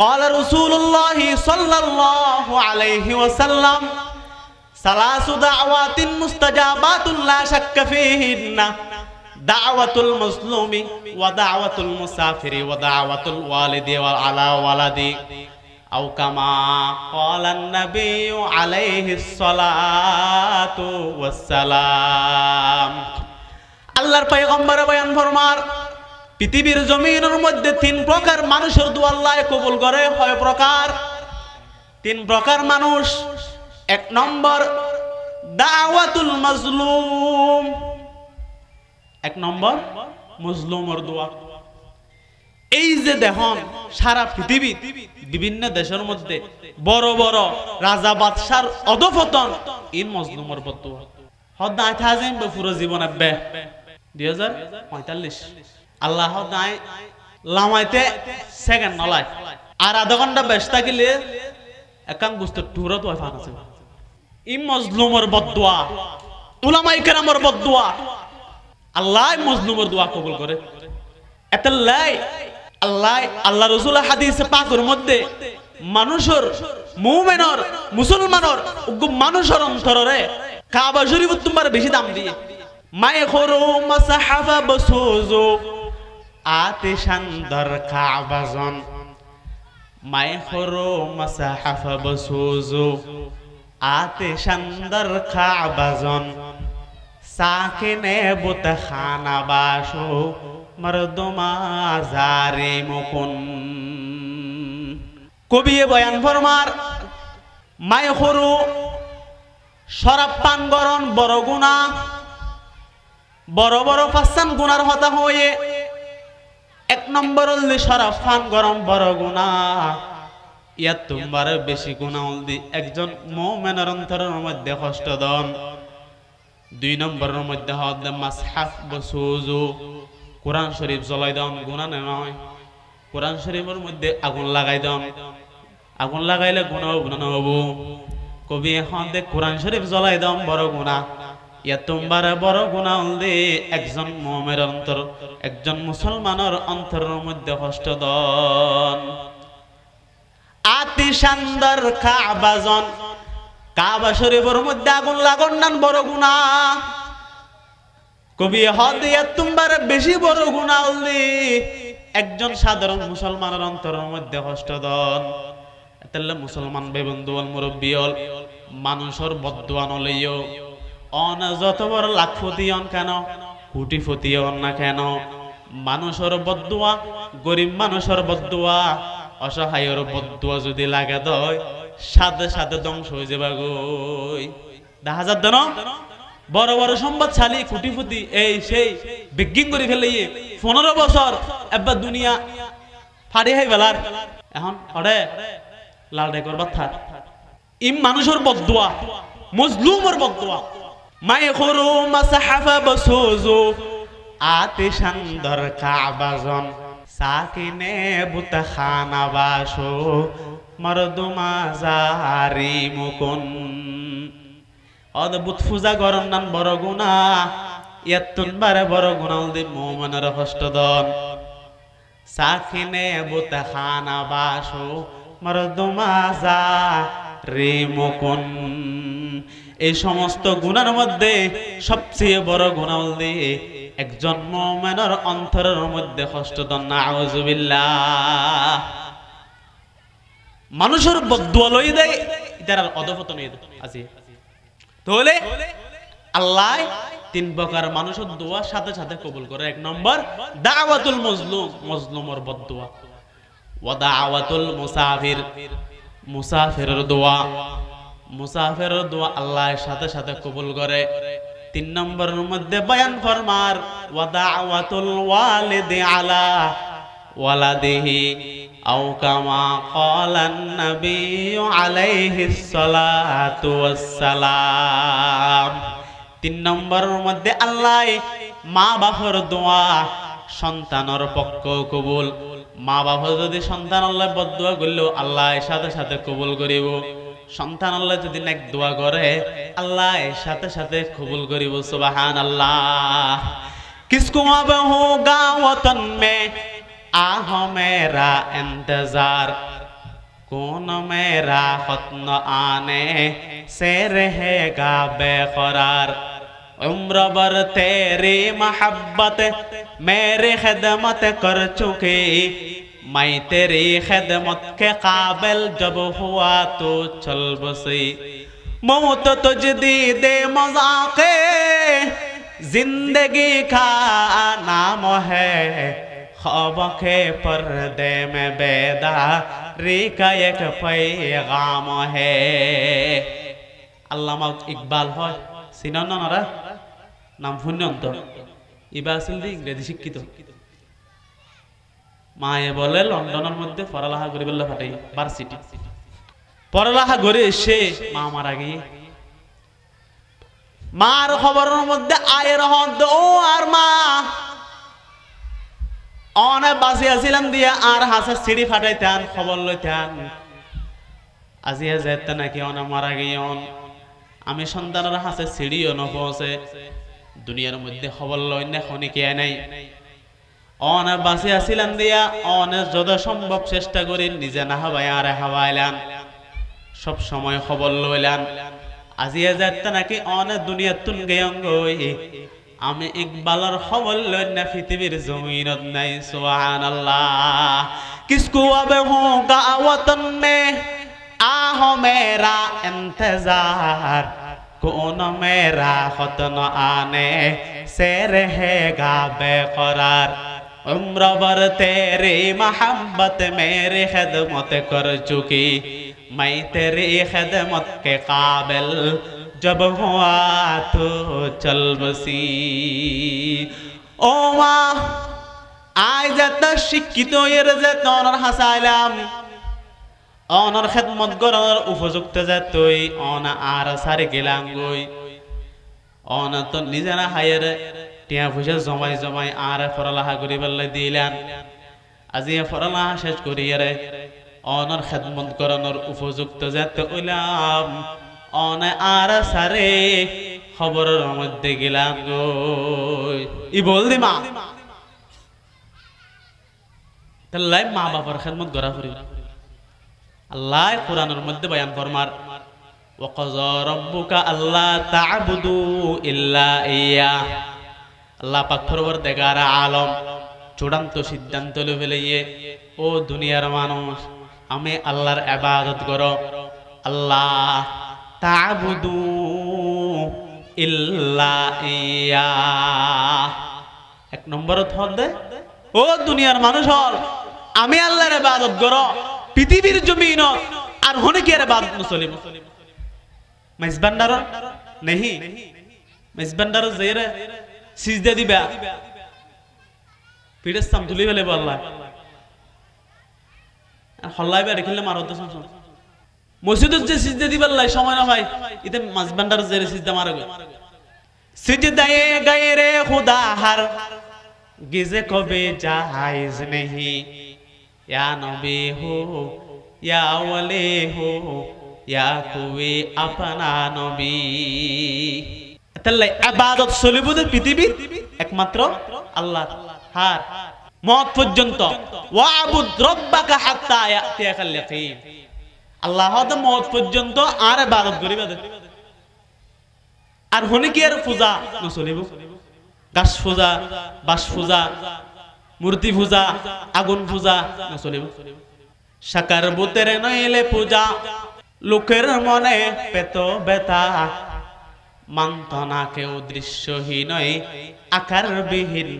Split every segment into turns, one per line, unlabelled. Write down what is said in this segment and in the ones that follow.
قال رسول الله صلى الله عليه وسلم ثلاث دعوات مستجابات لا شك فيهن دعوة المظلوم ودعوة المسافر ودعوة الوالد على ولده أو كما قال النبي عليه الصلاة والسلام আল্লাহর পয়গম্বর বয়ান ফরমার পৃথিবীর জমিনের মধ্যে তিন প্রকার মানুষের দোয়া আল্লাহ কবুল করে হয় প্রকার তিন প্রকার মানুষ এক নম্বর দাওয়াতুল মাজলুম এক নম্বর মজলুমের দোয়া এই যে দেখুন সারা পৃথিবী বিভিন্ন দেশের মধ্যে বড় বড় রাজা বাদশার অধপতন ইন মজলুমের বদুয়া হদ নাই থাজেন পুরো জীবন আব্বে 2045 আল্লাহ নাই লামাইতে সেকেন্ড নলাই আর আধা ঘন্টা ব্যস্ত থাকিলে একাং বুঝতে টুরত ওই ফান আছে ইন মজলুমের বদুয়া উলামায়ে কেরামের বদুয়া আল্লাহ মজলুমের দোয়া কবুল করে এতলাই আল্লাহ রাসূল হাদিসে পাকের মধ্যে মানুষের মুমিনের মুসলমানের মানুষের অন্তরে কাবা শরীফ তোমার বেশি দাম দিয়ে মায়ে খরু মাসহাফা বসুজু আতিশান দর কাবাজন মায়ে খরু মাসহাফা বসুজু আতিশান দর কাবাজন সাকিনে বুত খানা বাসো মরদমা জারি মুকুন কবি বয়ান ফরমার মায়ে খরু শরাব পান করন বড় গুনাহ বড় বড় পাঁচখান গুনার হতা হয়ে এক নম্বর হল শরাব পান করন বড় গুনাহ ইয়া তোমার বেশি গুনাহ হল একজন মুমিনের অন্তরের মধ্যে কষ্ট দন দুই নম্বরের মধ্যে হদ মাসহাফ বসুজু কোরআন শরীফ জ্বলাই দন গুনাহ নয় কোরআন শরীফের মধ্যে আগুন লাগাই দন আগুন লাগাইলে গুনাহ হবো কবি এখন দে কোরআন শরীফ জ্বলাই দম বড় গুনাহ ইয়া তোমার বড় গুনাহ হলে একজন মুমিনের অন্তর একজন মুসলমানের অন্তরের মধ্যে কষ্ট দন আতিশানদার কাবাজন কাবা শরীফের মধ্যে আগুন লাগান নান বড় গুনাহ কবি হদ ইয়া তোমার বেশি বড় গুনাহ হলে একজন সাধারণ মুসলমানের অন্তরের মধ্যে কষ্ট দন তাহলে মুসলমান বেবন্ধু আল মুরব্বী হল মানুষের বদদুয়া নলইও অন যত বড় লাখপতি হন কেন কোটিপতি হন না কেন মানুষের বদদুয়া গরিব মানুষের বদদুয়া অসহায়ের বদদুয়া যদি লাগে দয় সাথে সাথে ধ্বংস হয়ে যাবে গই দেখা যাচ্ছে না বড় বড় সম্পদশালী কোটিপতি এই সেই বিজ্ঞান করে ফেলে 15 বছর এবার দুনিয়া ফাড়ি হয়ে বেলার এখন অরে লাল রেকর বাথা ইম মানুষের বদদুয়া মজলুমের বদদুয়া মায়ে খরু মাসহাফা বসুজু আতিশান দর কাবাজন সাকিনে বুত খানা বাসো মরদুমা জারি মুকুন অদ্ভুত পূজা করন নান বড় গুনাহ ইয়াতুন বারে বড় গুনাহ দি মুমিনের কষ্ট দন সাকিনে বুত খানা বাসো মরদুমা জারি মুকুন এই সমস্ত গুনার মধ্যে সবচেয়ে বড় গুনাহ হল একজন মুমিনের অন্তরের মধ্যে কষ্ট দন নাউযুবিল্লাহ মানুষের বদদুয়া লই দেয় এটার অধপতন আছে তাহলে আল্লাহ তিন প্রকার মানুষের দোয়া সাথে সাথে কবুল করে এক নম্বর দাওয়াতুল মজলুম মজলুমের বদদুয়া ওয়া দাওয়াতুল মুসাফির মুসাফিরের দোয়া মুসাফিরের দোয়া আল্লাহর সাথে সাথে কবুল করে তিন নম্বরের মধ্যে বয়ান ফরমার ওয়া দাওয়াতুল ওয়ালিদি আলা ওয়ালাদিহি আও কামা ক্বালান নবী আলাইহিস সালাতু ওয়াস সালাম তিন নম্বরের মধ্যে আল্লাহ মা বাবার দোয়া সন্তানের পক্ষ কবুল মা বাবা যদি সন্তান আল্লাহ বদদুয়া করলো আল্লাহ সাথে সাথে কবুল করিব সন্তান আল্লাহ যদি নেক দোয়া করে আল্লাহ সাথে সাথে কবুল করিব সুবহানাল্লাহ किसको अब होगा वतन में आह मेरा इंतजार कौन मेरा खत्न आने से रहेगा बेकरार उम्र भर तेरी मोहब्बत मेरी खिदमत कर चुकी मैं तेरी खिदमत के काबिल जब हुआ तो चल बसी मौत तुजदीदे मज़ाक़े जिंदगी का नाम है ख्वाब के पर्दे में बेदारी का एक पैगाम है আল্লামা ইকবাল হয় চিনন না নাম শুনন তো ইবা আসল দি ইংরেজি শিক্ষিত মায়ে বলে লন্ডনের মধ্যে পড়ালেখা করে বললে ফাটাই ভার্সিটি পড়ালেখা করে এসে মা মারা গিয়ে মার খবরের মধ্যে আয়ের হদ ও আর মা অনেক বাসি আসিলাম দিয়া আর হাসে সিঁড়ি ফাটাইতেন খবর লইতেন আজিয়া যেতে নাকি অনেক মারা গিয়ে আমি সন্তানের হাসে সিঁড়িও নপৌঁছে দুনিয়ার মধ্যে খবর লই না খনিকে নাই অনেক বাসি আসিলাম দিয়া অনেক যত সম্ভব চেষ্টা করি নিজে না হাবাই আর হাবাইলাম সব সময় খবর লইলাম আজিয়া যেতে নাকি অনেক দুনিয়ার তুন গই আমি ইকবালের খবর লই না পৃথিবীর জমিনত নাই সুবহানাল্লাহ কিসকো अब होगा वतन में आहो मेरा इंतजार कौन मेरा खत्न आने से रहेगा बेकरार उम्र भर तेरी मोहब्बत मेरी खिदमत कर चुकी मैं तेरी खिदमत के काबिल जब हुआ तो चल बसी ओ माँ आज जत शिक्षित ये रजत और हसाइलाम অনর খেদমত করার উপযুক্ত যে তুই অন আর সারে গেলাম গই অন তো নিজেরা হায়ের টিয়া পয়সা জমাই জমাই আর পড়ালেখা করি বললে দিলাম আজি পড়ালেখা শেষ করি রে অনর খেদমত করানোর উপযুক্ত যে তুইলাম অন আর সারে খবরের মধ্যে গেলাম গই ই বল দি মা তাহলে মা বাবার খেদমত করা করি আল্লাহ কুরআনের মধ্যে বয়ান ফরমার ওয়াকাযা রাব্বুকা আল্লা তা'বুদু ইল্লা ইয়া আল্লাহ পাক পরবর্তীকার আলম চূড়ান্ত সিদ্ধান্ত লইয়ে ও দুনিয়ার মানুষ আমি আল্লাহর ইবাদত করো আল্লাহ তা'বুদু ইল্লা ইয়া এক নম্বরত হদে ও দুনিয়ার মানুষ হল আমি আল্লাহর ইবাদত করো পৃথিবীর জমিন আর হনে কি আর বাদ মুসলিম মেজবান্ডার নেহি মেজবান্ডার জেরে সিজদা দিবা পিড়ে সাম তুলি ফেলে আল্লাহ আর হল্লাইবা দেখিলে মারো তো শুন মসজিদত যে সিজদা দিবা আল্লাহ সময় না ভাই ইতে মেজবান্ডার জেরে সিজদা মারবে সিজদায়ে গায়রে খুদা হার গিজে কবে জায়েজ নেহি या नबी हो या वली हो या कोई अपना नबी তাহলে ইবাদত সলিবুদের পৃথিবীর একমাত্র আল্লাহ হার মত পর্যন্ত ওয়াবুদ রাব্বাকা হাত্তা ইয়াতিয়াকাল ইয়াকিন আল্লাহ হদ মত পর্যন্ত আর ইবাদত করিবা আর হনে কি আর পূজা নচলিব গাছ পূজা বাস পূজা মূর্তি পূজা আগুন পূজা নচলিব সাকার বুতের নইলে পূজা লোকের মনে পেত বেতা মানত না কেউ দৃশ্যহীন আকার বিহীন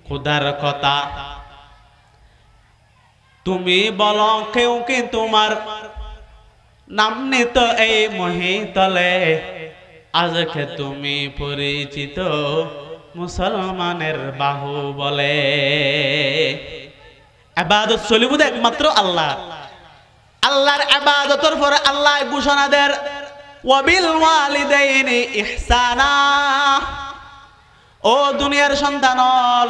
খোদার কথা তুমি বলো কেউ কি তোমার নাম নিত এই মহিতলে আজকে তুমি পরিচিত মুসলমানের বাহু বলে ইবাদত চলিব একমাত্র আল্লাহ আল্লাহর ইবাদতের পরে আল্লাহ ঘোষণা দেন ওয়াবিল ওয়ালিদাইনি ইহসানা ও দুনিয়ার সন্তানল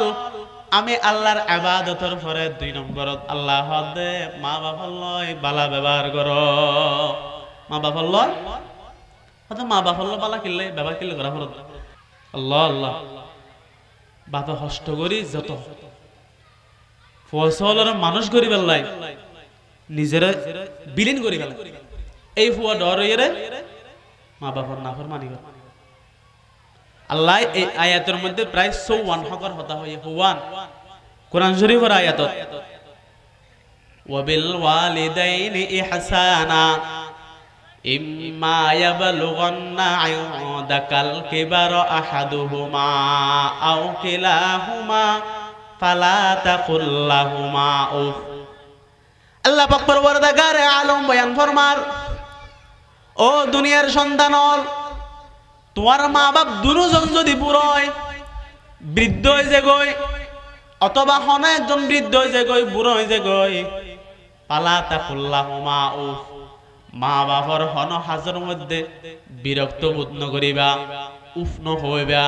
আমি আল্লাহর ইবাদতের পরে দুই নম্বরত আল্লাহ দে মা বাবার লয় বালা ব্যবহার করো মা বাবার লয় হয়তো মা বাবার লয় বালা কিনলে ব্যবহার কিনলে করা ফরত আল্লাহ আল্লাহ বাবা কষ্ট করি যত ফসলের মানুষ করি বেল্লাই নিজের বিলীন করে গেল এই ফুয়া ডর হইরে মা বাবার নাফরমানি করে আল্লাহ এই আয়াতের মধ্যে প্রায় 54 হকর হতা হয়ে হুয়ান কোরআন শরীফের আয়াত ওয়াবিল ওয়ালিদাইনি ইহসানা ইম্মা ইয়াবলুগান্না ইনদাকাল কিবারা আহাদুহুমা আও কিলাহুমা ফালা তাকুল লাহুমা উফ আল্লাহ পাক পরওয়ারদিগার আলম বয়ান ফরমার ও দুনিয়ার সন্তানল তোমার মা বাপ দুজন যদি বুড়োয় বৃদ্ধ হয়ে যে গই অথবা হন একজন বৃদ্ধ হয়ে যে গই বুড়ো হয়ে যে গই পালা তাকুল্লাহুমা উফ মা বাবার হন হাজর মধ্যে বিরক্ত বোধ নকরিবা উফ ন হইবা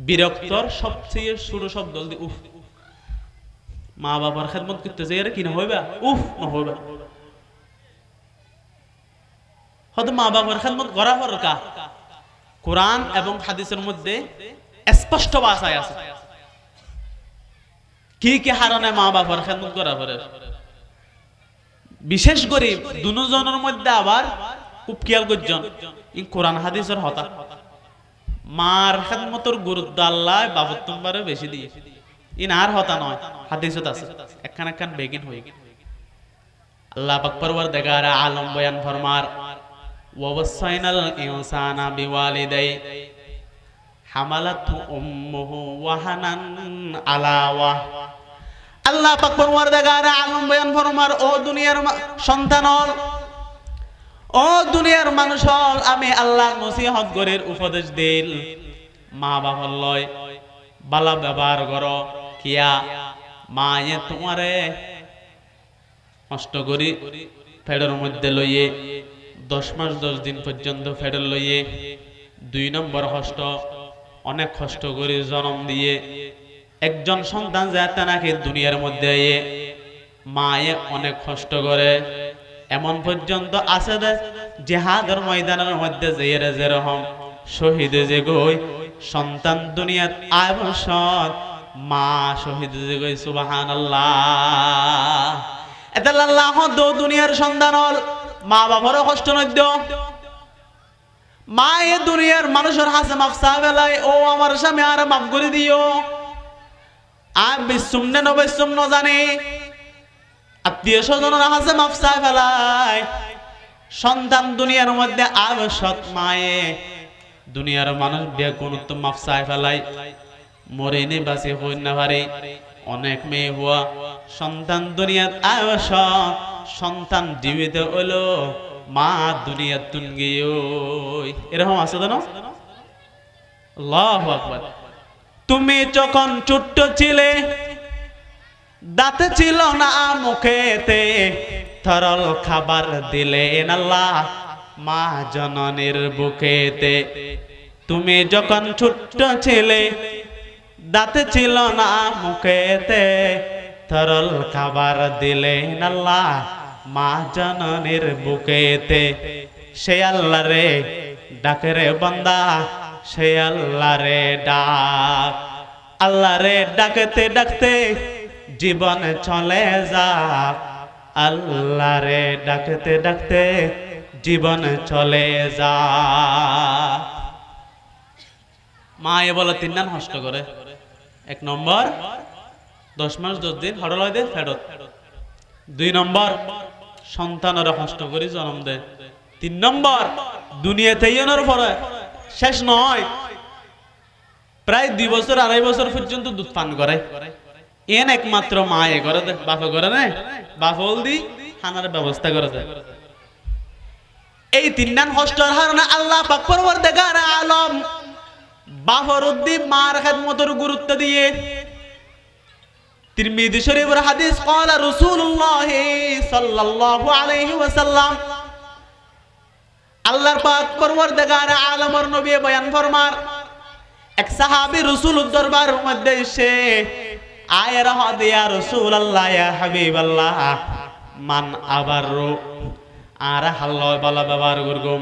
বিরক্তর সবচেয়ে শুরু শব্দ উফ মা বাবার খেদমত করতেছে এর কি না হইবা উফ ন হইবা হয়তো মা বাবার খেদমত করা হরকা কোরআন এবং হাদিসের মধ্যে স্পষ্ট ভাষায় আছে কি কি হারণে মা বাবার খেদমত করা পড়ে বিশেষ করে দুজনের মধ্যে আবার খুব খেয়াল করছেন এই কোরআন হাদিসের হতা মার খেদমতের গুরুত্ব আল্লাহ বাবার তোমারে বেশি দিয়ে ইনার হতা নয় হাদিসত আছে একখান একখান বেগিন হয়ে আল্লাহ পাক পরওয়ারদিগার আলম বয়ান ফরমার ওয়াসাইনাল ইনসানা বিওয়ালিদাই হামালাতহু উম্মুহু ওয়াহানান আলা ওয়াহ আল্লাহ পাক পরওয়ারদিগার আলম বয়ান ফরমার ও দুনিয়ার সন্তানল ও দুনিয়ার মানুষল আমি আল্লাহ নসিহত গরের উপদেশ দিল মা বাবার লয় বালা ব্যবহার করো কিয়া মায়ে তোমারে কষ্ট করি ফেডের মধ্যে লইয়ে 10 মাস 10 দিন পর্যন্ত ফেডের লইয়ে 2 নম্বর কষ্ট অনেক কষ্ট করে জন্ম দিয়ে একজন সন্তান যাতে নাকি দুনিয়ার মধ্যে মায়ে অনেক কষ্ট করে এমন পর্যন্ত আছে জিহাদের ময়দানের মধ্যে যেরে যেরকম শহীদ যে গই সন্তান দুনিয়ার আবসত মা শহীদ যে গই সুবহানাল্লাহ এতাল আল্লাহ দো দুনিয়ার সন্তানল মা বাবারও কষ্ট নদ্য মা এ দুনিয়ার মানুষের হাসে মাফ চাবেলাই ও আমার স্বামী আর মাফ করে দিও আর বিশ্বম নে নবশ্বম ন জানে আত্মীয় স্বজনের হাসে মাফ চাই ফেলাই সন্তান দুনিয়ার মধ্যে আবসত মায়ে দুনিয়ার মানুষ বিয়ে কোন তো মাফ চাই ফেলাই মরে নে বাঁচে হই না পারে অনেক মেয়ে হওয়া সন্তান দুনিয়ার আবসত সন্তান জীবিত হলো মা দুনিয়ার তুঙ্গিও এরকম আছে জানো আল্লাহু আকবার তুমি যখন ছোট্ট ছিলে দাঁতে ছিল না মুখেতে তরল খাবার দিলেন আল্লাহ মা জননীর বুকেতে তুমি যখন ছোট্ট ছিলে দাঁতে ছিল না মুখেতে তরল খাবার দিলেন আল্লাহ মা জননীর বুকেতে সে আল্লাহ রে ডাকে রে বান্দা সে আল্লাহ রে ডাক আল্লাহ রে ডাকতে ডাকতে জীবন চলে যাক আল্লাহ রে ডাকতে ডাকতে জীবন চলে যাক মা এ বলে 3 দিন কষ্ট করে 1 নম্বর 10 মাস 10 দিন হড়ল দে ফেরত 2 নম্বর সন্তানের কষ্ট করে জন্ম দেয় 3 নম্বর দুনিয়াতে ইয়নের পরে শেষ নয় প্রায় 2 বছর 2.5 বছর পর্যন্ত দুধ পান করে এন একমাত্র মা এ করে দে বাপে করে না বাপল দি খানার ব্যবস্থা করে দেয় এই 3 দিন কষ্টের কারণে আল্লাহ পাক পরওয়ারদিগার আলম বাপর উদ্দি মার খেদমতের গুরুত্ব দিয়ে তিরমিজি শরীফের হাদিস قال رسول الله صلى الله عليه وسلم আল্লাহর পাক পরওয়ারদিগার আলমের নবী বয়ান ফরমার এক সাহাবী রাসূলুর দরবারের মধ্যে এসে আয় রাহাদ ইয়া রাসূলুল্লাহ ইয়া হাবিবাল্লাহ মান আবারু আর হাল্লয় বালা ব্যবহার করগম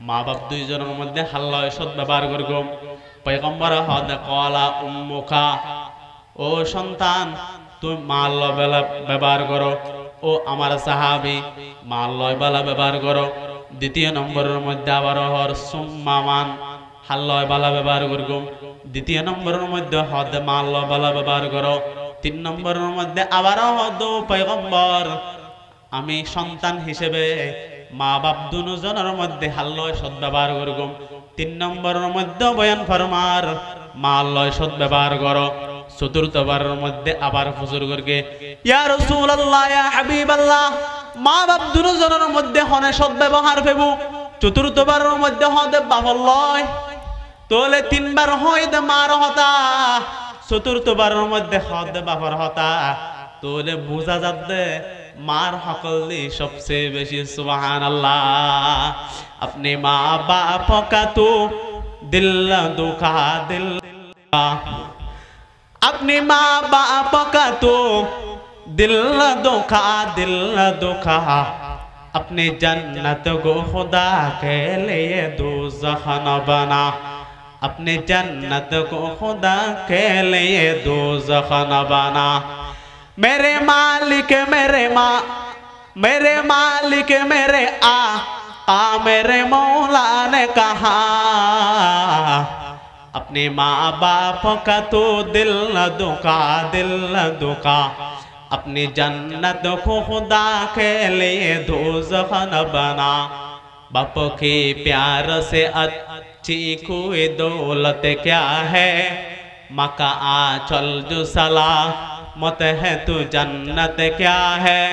মা বাপ দুইজনের মধ্যে হাল্লয় সৎ ব্যবহার করগম পয়গম্বর হদ কলা উম্মুকা ও সন্তান তুমি মা আল্লাহ ব্যবহার করো ও আমার সাহাবী মা লয় বালা ব্যবহার করো। দ্বিতীয় নম্বরের মধ্যে আবার হর সুম্মামান হাল্লয় বালা ব্যবহার করগুম। দ্বিতীয় নম্বরের মধ্যে হদ মা লয় বালা ব্যবহার করো। 3 নম্বরের মধ্যে আবার হদ পয়গম্বর আমি সন্তান হিসেবে মা বাপ দুজনের মধ্যে হাল্লয় সদ্ব্যবহার করগুম। 3 নম্বরের মধ্যে বয়ান ফরমার মা লয় সদ্ব্যবহার করো। চতুর্থবারের মধ্যে আবার হুজুর করকে ইয়া রাসূলুল্লাহ ইয়া হাবিবাল্লাহ মা বাপ দুজনের মধ্যে হনে সদ্ব্যবহার ফেবু। চতুর্থবারের মধ্যে হদে বাবল্লয় তোলে 3 বার হইদে মার হতা। চতুর্থবারের মধ্যে হদে বাবার হতা তোলে বুঝা যাচ্ছে মার হকলি সবচেয়ে বেশি। সুবহানাল্লাহ। अपने माँ बाप का तो दिल दुखा दिल, अपने माँ बाप का तो दिल दुखा अपने जन्नत को खुदा के लिए दोज़ख न बना, अपने जन्नत को खुदा के लिए दोज़ख न बना। मेरे मालिक मेरे मालिक मेरे मेरे मौला ने कहा अपने माँ बाप का तो दिल न दुखा अपनी जन्नत को खुदा के लिए दोज़ख न बना। बाप के प्यार से अच्छी कोई दौलत क्या है, माँ का आंचल जो सलामत है तो जन्नत क्या है।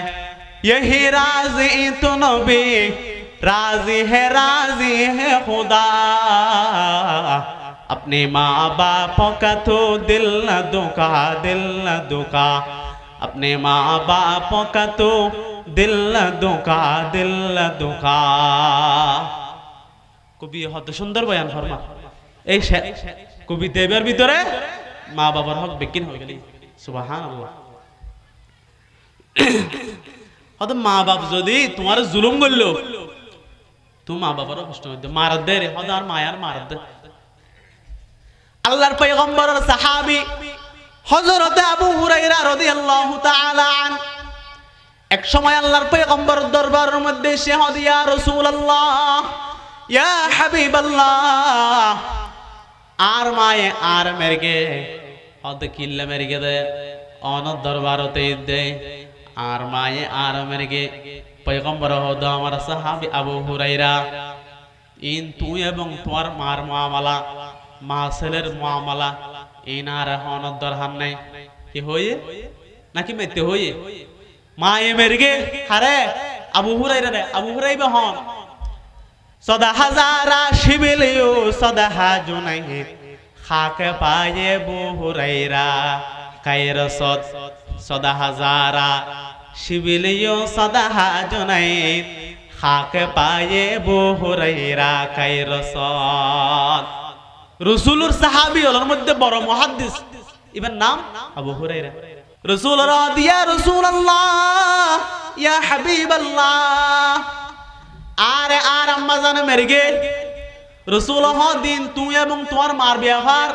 यही राज़ी तो नबी राज़ी है खुदा, अपने माँ बाप का तो दिल न दुखा अपने माँ बाप का तो दिल न दुखा। কবি হত সুন্দর বয়ান ফরমা। এই কবি দেবের ভিতরে মা বাবার হক বিকিন হয়ে গেলি। সুবহানাল্লাহ। হত মা বাপ যদি তোমার জুলুম করলো তো মা বাবারও কষ্ট হইতো। মারাত দে রে হত আর মায়ার মারাত দে। আল্লাহর পয়গম্বরের সাহাবী হযরত আবু হুরায়রা রাদিয়াল্লাহু তাআলা আন এক সময় আল্লাহর পয়গম্বরের দরবারের মধ্যে এসে হদ ইয়া রাসূলুল্লাহ ইয়া হাবিবাল্লাহ আর মায়ে আর মেরগে হদ কিল্লা মেরগে দে অন দরবারতে দে আর মায়ে আর মেরগে পয়গম্বর হদ আমার সাহাবী আবু হুরায়রা ইন তুই এবং তোমার মার মুআমালা মা ছেলের মুআমালা ইনার হন দরহান নাই কি হইয়ে নাকি মেতে হইয়ে মায়ে মেরগে হারে আবু হুরায়রা হন সদা হাজারা শিবিলিও সদা হাজুনাই খাকে পায়ে আবু হুরায়রা কায়ের সদা হাজারা শিবিলিও সদা হাজুনাই খাকে পায়ে আবু হুরায়রা কায়ের রাসূলুর সাহাবী হলোর মধ্যে বড় মুহাদ্দিস ইবার নাম আবু হুরায়রা। রাসূল রাদিয়া রাসূলুল্লাহ ইয়া হাবিবাল্লাহ আরে আর আম্মা জানে মেরগে রাসূল দিন তুই এবং তোমার মার ব্যবহার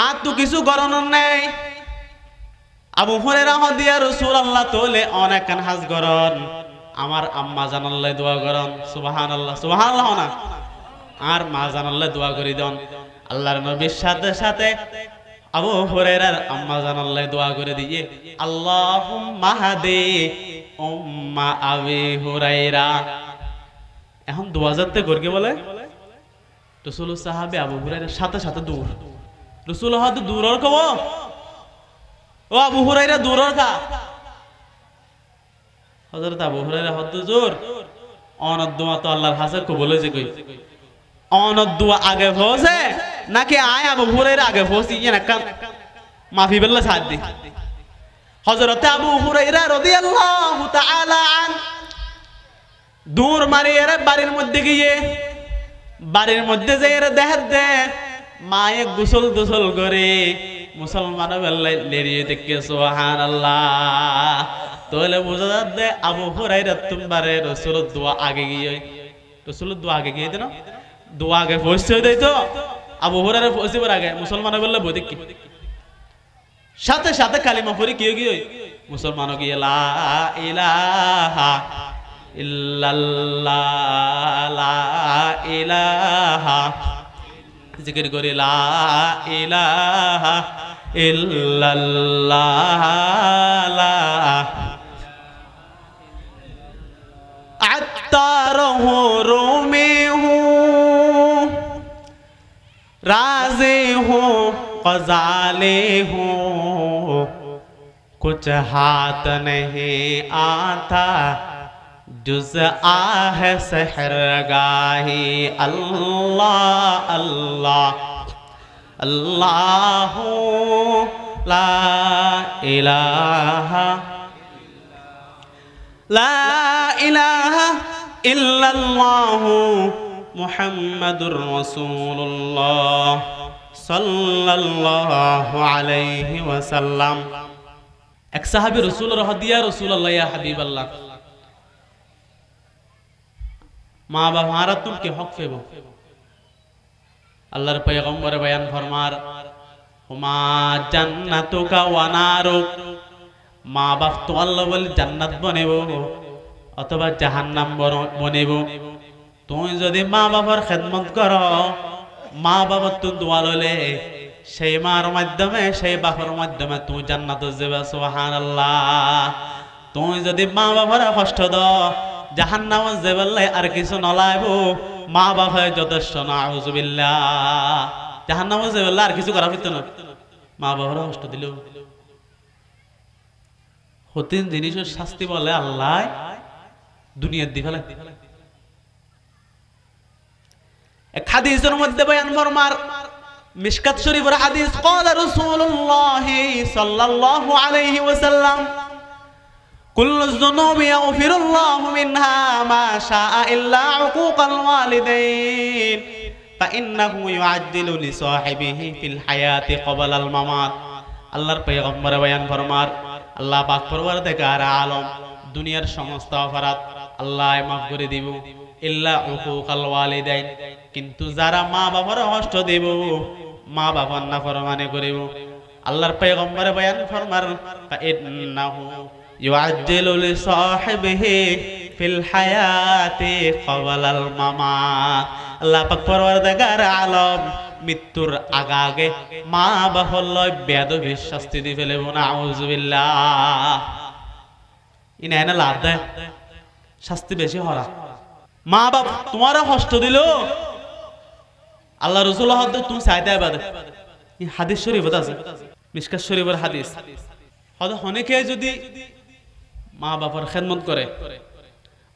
আর তো কিছু গরণ নেই। আবু হুরায়রা দিয়া রাসূলুল্লাহ তোলে অনেক হাজ গরণ আমার আম্মা জানাল্লাহ দোয়া গরণ। সুবহানাল্লাহ সুবহানাল্লাহ না আর মা জানাল্লাহ দোয়া করি দেন। আল্লাহর নবীর সাথে সাথে আবু হুরায়রার আম্মা জানাল্লাহ দোয়া করে দিয়ে আল্লাহুম্মা হাদি উম্মা আবি হুরায়রা। এখন দোয়া যাতে করকে বলে রাসূল সাহাবী আবু হুরায়রার সাথে সাথে দূর রাসূল হদ দূরর কব ও আবু হুরায়রা দূরর কা হযরত আবু হুরায়রা হদ জোর অনদ দোয়া তো আল্লাহর হাসে কবুল হইছে কই অনদ দোয়া আগে হোসে নাকি আয় আবু হুরায়রা আগে হোসি না কাম মাফি বিল্লাহ সাদ দি। হযরত আবু হুরায়রা রাদিয়াল্লাহু তাআলা আন দূর মারিয়ে বাড়ির মধ্যে গিয়ে বাড়ির মধ্যে যে দেহ দে মায়ে গোসল করে মুসলমান বেল্লাই লেরিয়ে দেখে সুবহানাল্লাহ তোলে বুঝা যাচ্ছে আবু হুরায়রা তোমারে রাসূলের দোয়া আগে গিয়ে রাসূলের দোয়া আগে গিয়ে দেন দোয়া আগে পৌঁছে দেই তো আবু হুরায়রা পৌঁছিবার আগে মুসলমান বেল্লাই বই দেখি সাথে সাথে কালিমা পড়ি কি মুসলমানও গিয়ে লা ইলাহা ইল্লাল্লাহ লা ইলাহা জিকির করি লা ইলাহা ইল্লাল্লাহ লা अत्तार हूँ रोमे हूँ राजे हूँ क़ज़ाले हूँ कुछ हाथ नहीं आता जुज़ आह सहरगाही अल्लाह अल्लाह अल्लाह ला इलाहा ला इलाहा इल्लल्लाहु मुहम्मदुर रसूलुल्लाह सल्लल्लाहु अलैहि वसल्लम एक साहबी रसूल रहदिया रसूलुल्लाह या हबीबल्लाह माँ बाप हमारा तुम के हक फेबो अल्लाहर पैगम्बर बयान फरमार हुमा जन्नतुका व नारुक माँ बाप तो अल्लाह बोले जन्नत बनेबो अथवा जहन्नाम बनेबो तुम यदि माँ बापर खेदमत करो माँ बाप तू दुआ लले সেই মার মাধ্যমে সেই বাবার মাধ্যমে তুমি জান্নাতে যাবে সুবহানাল্লাহ তুমি যদি মা বাবার কষ্ট দাও জাহান্নামে যাবে আর কিছু নলাইবো মা বাবা যথেষ্ট নাউজুবিল্লাহ জাহান্নামে যাবে আর কিছু করা হইতো না মা বাবার কষ্ট দিল হতেন জিনিসের শাস্তি বলে আল্লাহ দুনিয়ার দিফালে এক হাদিসের মধ্যে বয়ান ফরমার মিশকাত শরীফের হাদিস قال رسول الله صلى الله عليه وسلم كل الذنوب يغفر الله منها ما شاء الا عقوق الوالدين فانه يعجل لصاحبه في الحياه قبل الممات আল্লাহর পয়গম্বর বয়ান ফরমার আল্লাহ পাক পরওয়ারদিগার আলম দুনিয়ার সমস্ত অপরাধ আল্লাহ মাফ করে দিব ইল্লা উকুকাল ওয়ালিদাইন কিন্তু যারা মা বাবার কষ্ট দেব মা বাবার নাফরমানি করিব আল্লাহর পয়গম্বর বয়ান ফরমার ইন্নাহু ইউআজ্জিলু লিসাহিবিহি ফিল হায়াতি ক্বাবলাল মামাত আল্লাহ পাক পরওয়ারদিগার আলম মৃত্যুর আগে মা বাবার লয় বেয়াদবির শাস্তি দি ফেলবো নাউজুবিল্লাহ ইনা এনে লাভ দেয় শাস্তি বেশি হরা মা বাপ তোমার কষ্ট দিল আল্লাহ রাসূল হদ তুমি চাইতে বাদে এই হাদিস শরীফত আছে মিশকাত শরীফের হাদিস হদ অনেকে যদি মা বাবার খেদমত করে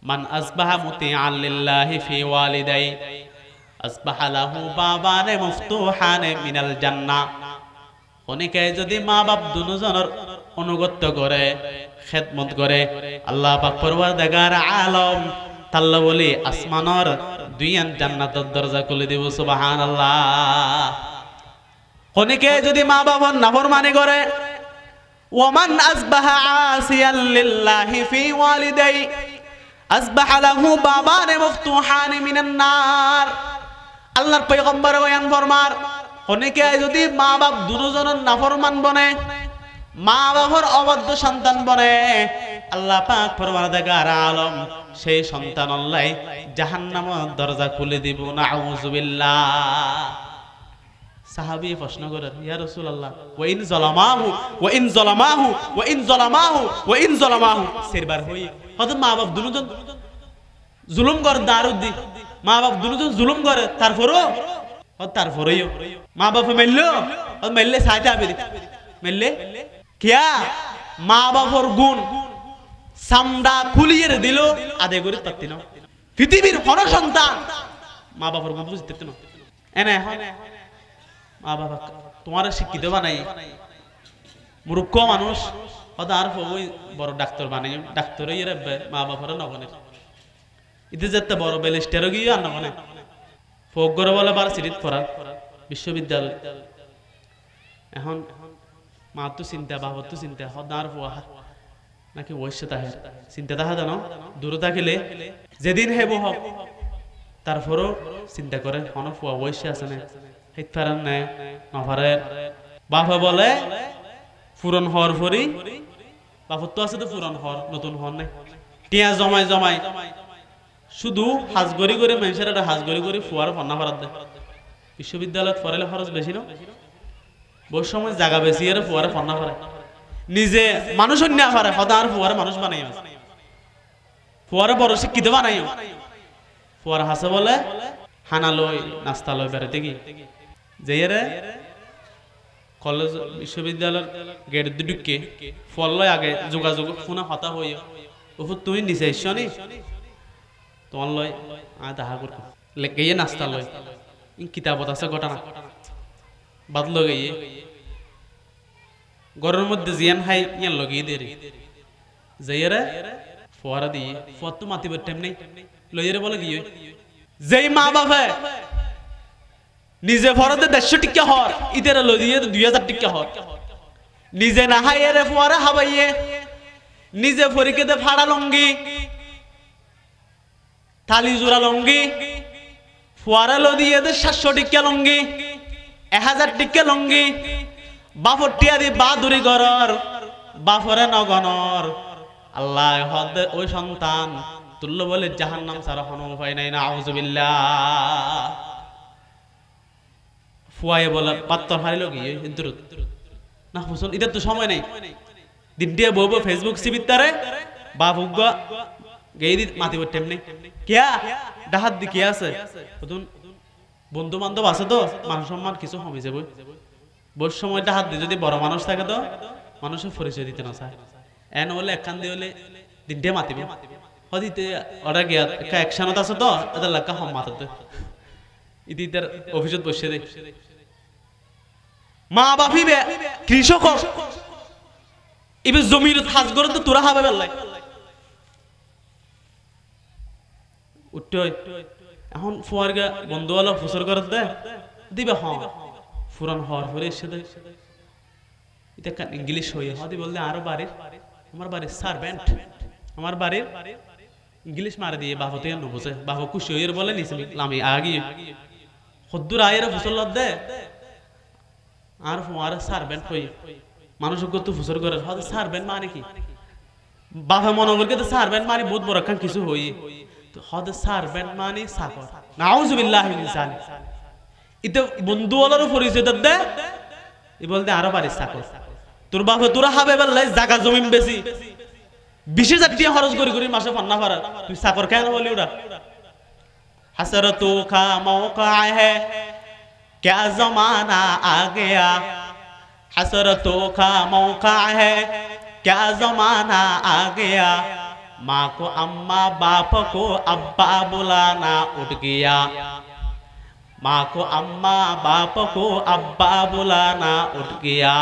মান আসবাহা মুতিআন লিল্লাহি ফি ওয়ালিদাই আসবাহা লাহু বাবানে মফতুহানে মিনাল জান্নাহ অনেকে যদি মা বাপ দুজনের অনুগত্য করে খেদমত করে আল্লাহ পাক পরওয়ারদিগার আলম তাল্লা বলি আসমানের দুইয়ান জান্নাতের দরজা খুলে দিব সুবহানাল্লাহ অনেকে যদি মা বাবার নাফরমানি করে ওমান আসবাহা আসিয়ান লিল্লাহি ফি ওয়ালিদাই আসবাহা লাহু বাবানে মফতুহানে মিনান নার আল্লাহর পয়গম্বর বয়ান ফরমার অনেকে যদি মা বাপ দুজনের নাফরমান বনে মা বাবার অবাধ্য সন্তান বনে আল্লাহ পাক পরওয়ারদিগার আলম সেই সন্তান আল্লাহ জাহান্নামের দরজা খুলে দিব নাউজুবিল্লাহ সাহাবী প্রশ্ন করেন ইয়া রাসূলুল্লাহ ওয়া ইন যালামাহু ওয়া ইন যালামাহু ওয়া ইন যালামাহু ওয়া ইন যালামাহু সেরবার হই হয়তো মা বাপ দুজন জুলুম করে দারুদ্দি মা বাপ দুজন জুলুম করে তারপরেও মা বাপ মেললে সাইতে আবে মেললে কিয়া মা বাপর গুণ সামডা খুলিয়ে দিল আদে করে পারতি না পৃথিবীর কোন সন্তান মা বাপর গুণ বুঝতে না এনে মা বাবা তোমার শিক্ষিত বানাই মূর্খ মানুষ আর ওই বড় ডাক্তার বানাই ডাক্তার মা বাপর নগনে ইতে যেতে বড় বেলিস্টারও গিয়ে আর নগনে ফোক করে বলে বার সিরিত পড়ার বিশ্ববিদ্যালয় এখন মা তো চিন্তা বাবার তো চিন্তা হদার ফুয়া নাকি ওইসে তাহে চিন্তা তাহা জানো দূরে থাকিলে যেদিন হেব হক তারপরও চিন্তা করে হন ফুয়া ওইসে আছে না হিত পারেন না নফারে বাবা বলে পূরণ হওয়ার পরই বাপর তো আছে তো পুরান হর নতুন হর নাই টিয়া জমাই জমাই শুধু হাজগরি করে মানুষের একটা হাজগরি করে ফুয়ার ফন্না ফরাত দেয় বিশ্ববিদ্যালয়ত পড়ালে খরচ বেশি না বহু সময় জায়গা বেশি আর ফুয়ারে ফন্না ফরে নিজে মানুষ অন্য পারে সদার ফুয়ারে মানুষ বানাই ফুয়ারে বড় শিক্ষিত বানাই ফুয়ার হাসে বলে হানা লই নাস্তা লই বেড়াতে কি যেরে কলেজ বিশ্ববিদ্যালয়ের গেট দুটুকে ফল লয় আগে যোগাযোগ ফোনা হতা হই ওপর তুমি নিচে এসছো নি তোমার লয় দেখা করবো লেগে নাস্তা লয় কিতাবত আছে ঘটনা বাদলো গিয়ে ঘরের মধ্যে জিয়ান খাই ইয়ান লগিয়ে দে রে যাইরে ফোয়ারা দিয়ে ফত তো মাতিবার টাইম নেই লইরে বলে গিয়ে যেই মা বাপে নিজে ফরতে 150 টিকা হর ইতেরে লই দিয়ে 2000 টিকা হর নিজে না হাইরে ফোয়ারা হাবাইয়ে নিজে ফরিকেতে ফাড়া লঙ্গি থালি জোড়া লঙ্গি ফোয়ারা লই দিয়ে 700 টিকা লঙ্গি 1000 টিকা লঙ্গি বাপর টিয়া দি বাদুরি গরর বাপরে নগনর আল্লাহ হদ ওই সন্তান তুল্য বলে জাহান্নাম ছাড়া কোনো উপায় নাই না আউযুবিল্লাহ ফুয়ায়ে বলে পাত্তর হারিল কি দূরত না হুসন এটা তো সময় নেই দিন দিয়ে বউ ফেসবুক সিবিতারে বাবুগা গেই দি মাতিব টেম নেই কিয়া ডাহাত দি কি আছে নতুন বন্ধু বান্ধব আছে তো মান সম্মান কিছু কমে যাবে বড় সময়টা হাত দিয়ে যদি বড় মানুষ থাকে তো মানুষের পরিচয় দিতে না চায় এন হলে একখান দিয়ে হলে দিনটে মাতিবে হদিতে ওরা গিয়া একসানত আছে তো এদের লাগা হম মাতাতে ইদিদের অফিসত বসে দে মা বাপিবে কৃষক ইবে জমির খাস করে তো তোরা হবে বেলাই উঠতে এখন ফুয়ারগা বন্ধু হলো ফুসর করে দে দিবে হ্যাঁ ফুরান হওয়ার পরে এসে দেয় এটা ইংলিশ হয়ে হদি বললে আরো বাড়ির আমার বাড়ির সার্ভেন্ট আমার বাড়ির ইংলিশ মারে দিয়ে বাহতে নুবুঝে বাহ খুশি হয়ে বলে নিছে লামি আগি হদ্দুর আয়ের ফুসল দে আর ফুয়ার সার্ভেন্ট হই মানুষ কত ফুসর করে হদ সার্ভেন্ট মানে কি বাবা মনে করকে তো সার্ভেন্ট মানে বহুত বড় কান কিছু হই তো হদ সার্ভেন্ট মানে চাকর নাউযুবিল্লাহি মিন যালিক ইতে বন্ধু ওলার পরিচয় দে ই বলতে আরো বাড়ি চাকর তোর বাপে তোরা হাবে বেলাই জায়গা জমিন বেশি 20000 টাকা খরচ করে মাসে ফান্না ফারা তুই চাকর কেন বলি ওরা हसरतों का मौका है क्या जमाना आ गया हसरतों का मौका है क्या जमाना आ गया माँ को अम्मा बाप को अब्बा बुलाना उठ गया माँ को अम्मा बाप को अब्बा बुलाना उठ गया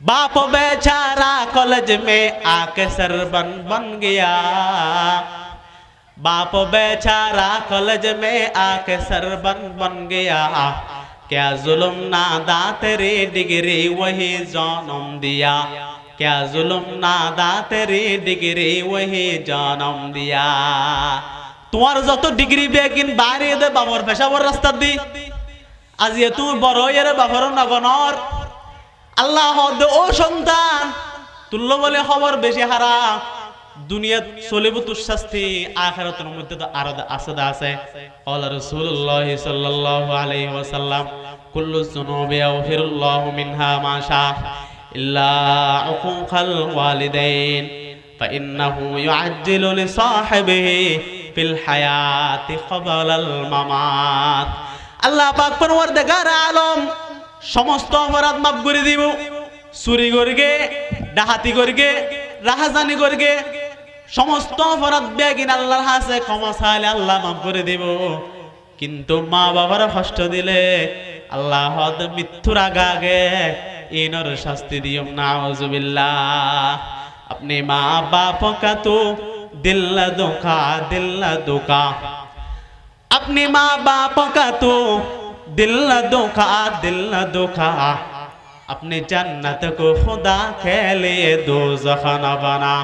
बाप बेचारा कॉलेज में आके सरबन बन गया बाप बेचारा कॉलेज में आके सरबन बन गया क्या जुल्म नादा तेरी डिग्री वही जन्म दिया क्या जुल्म नादा तेरी डिग्री वही जन्म दिया তোমার যত ডিগ্রি বেগিন বাইরে দে বাবার পেশাবর রাস্তা দি আজ এতু বড় এর বাবার নগনর আল্লাহ দে ও সন্তান তুল্য বলে খবর বেশি হারা দুনিয়া চলিব তুর শাস্তি আখিরাতের মধ্যে তো আরো আসদা আছে ক্বালা রাসূলুল্লাহ সাল্লাল্লাহু আলাইহি ওয়াসাল্লাম কুল্লু যুনুবি ইয়াগফিরুল্লাহু মিনহা মা শা ইল্লা উকুকাল ওয়ালিদাইন ফাইন্নাহু ইউআজ্জিলু লিসাহিবিহি ফিল হায়াতি ক্বাবলাল মামাত আল্লাহ পাক পরওয়ারদিগার আলম সমস্ত অপরাধ মাফ করে দিব চুরি করগে ডাকাতি করগে রাহাজানি করগে সমস্ত অপরাধ বেগিন আল্লাহর কাছে ক্ষমা চাইলে আল্লাহ মাফ করে দিব কিন্তু মা বাবার কষ্ট দিলে আল্লাহ হদ মৃত্যুর আগে ইনর শাস্তি দিও নাউযুবিল্লাহ अपने माँ बाप का तो दिल न दुखा अपने माँ बाप का तो दिल न दुखा अपने जन्नत को खुदा के लिए दोज़ख न बना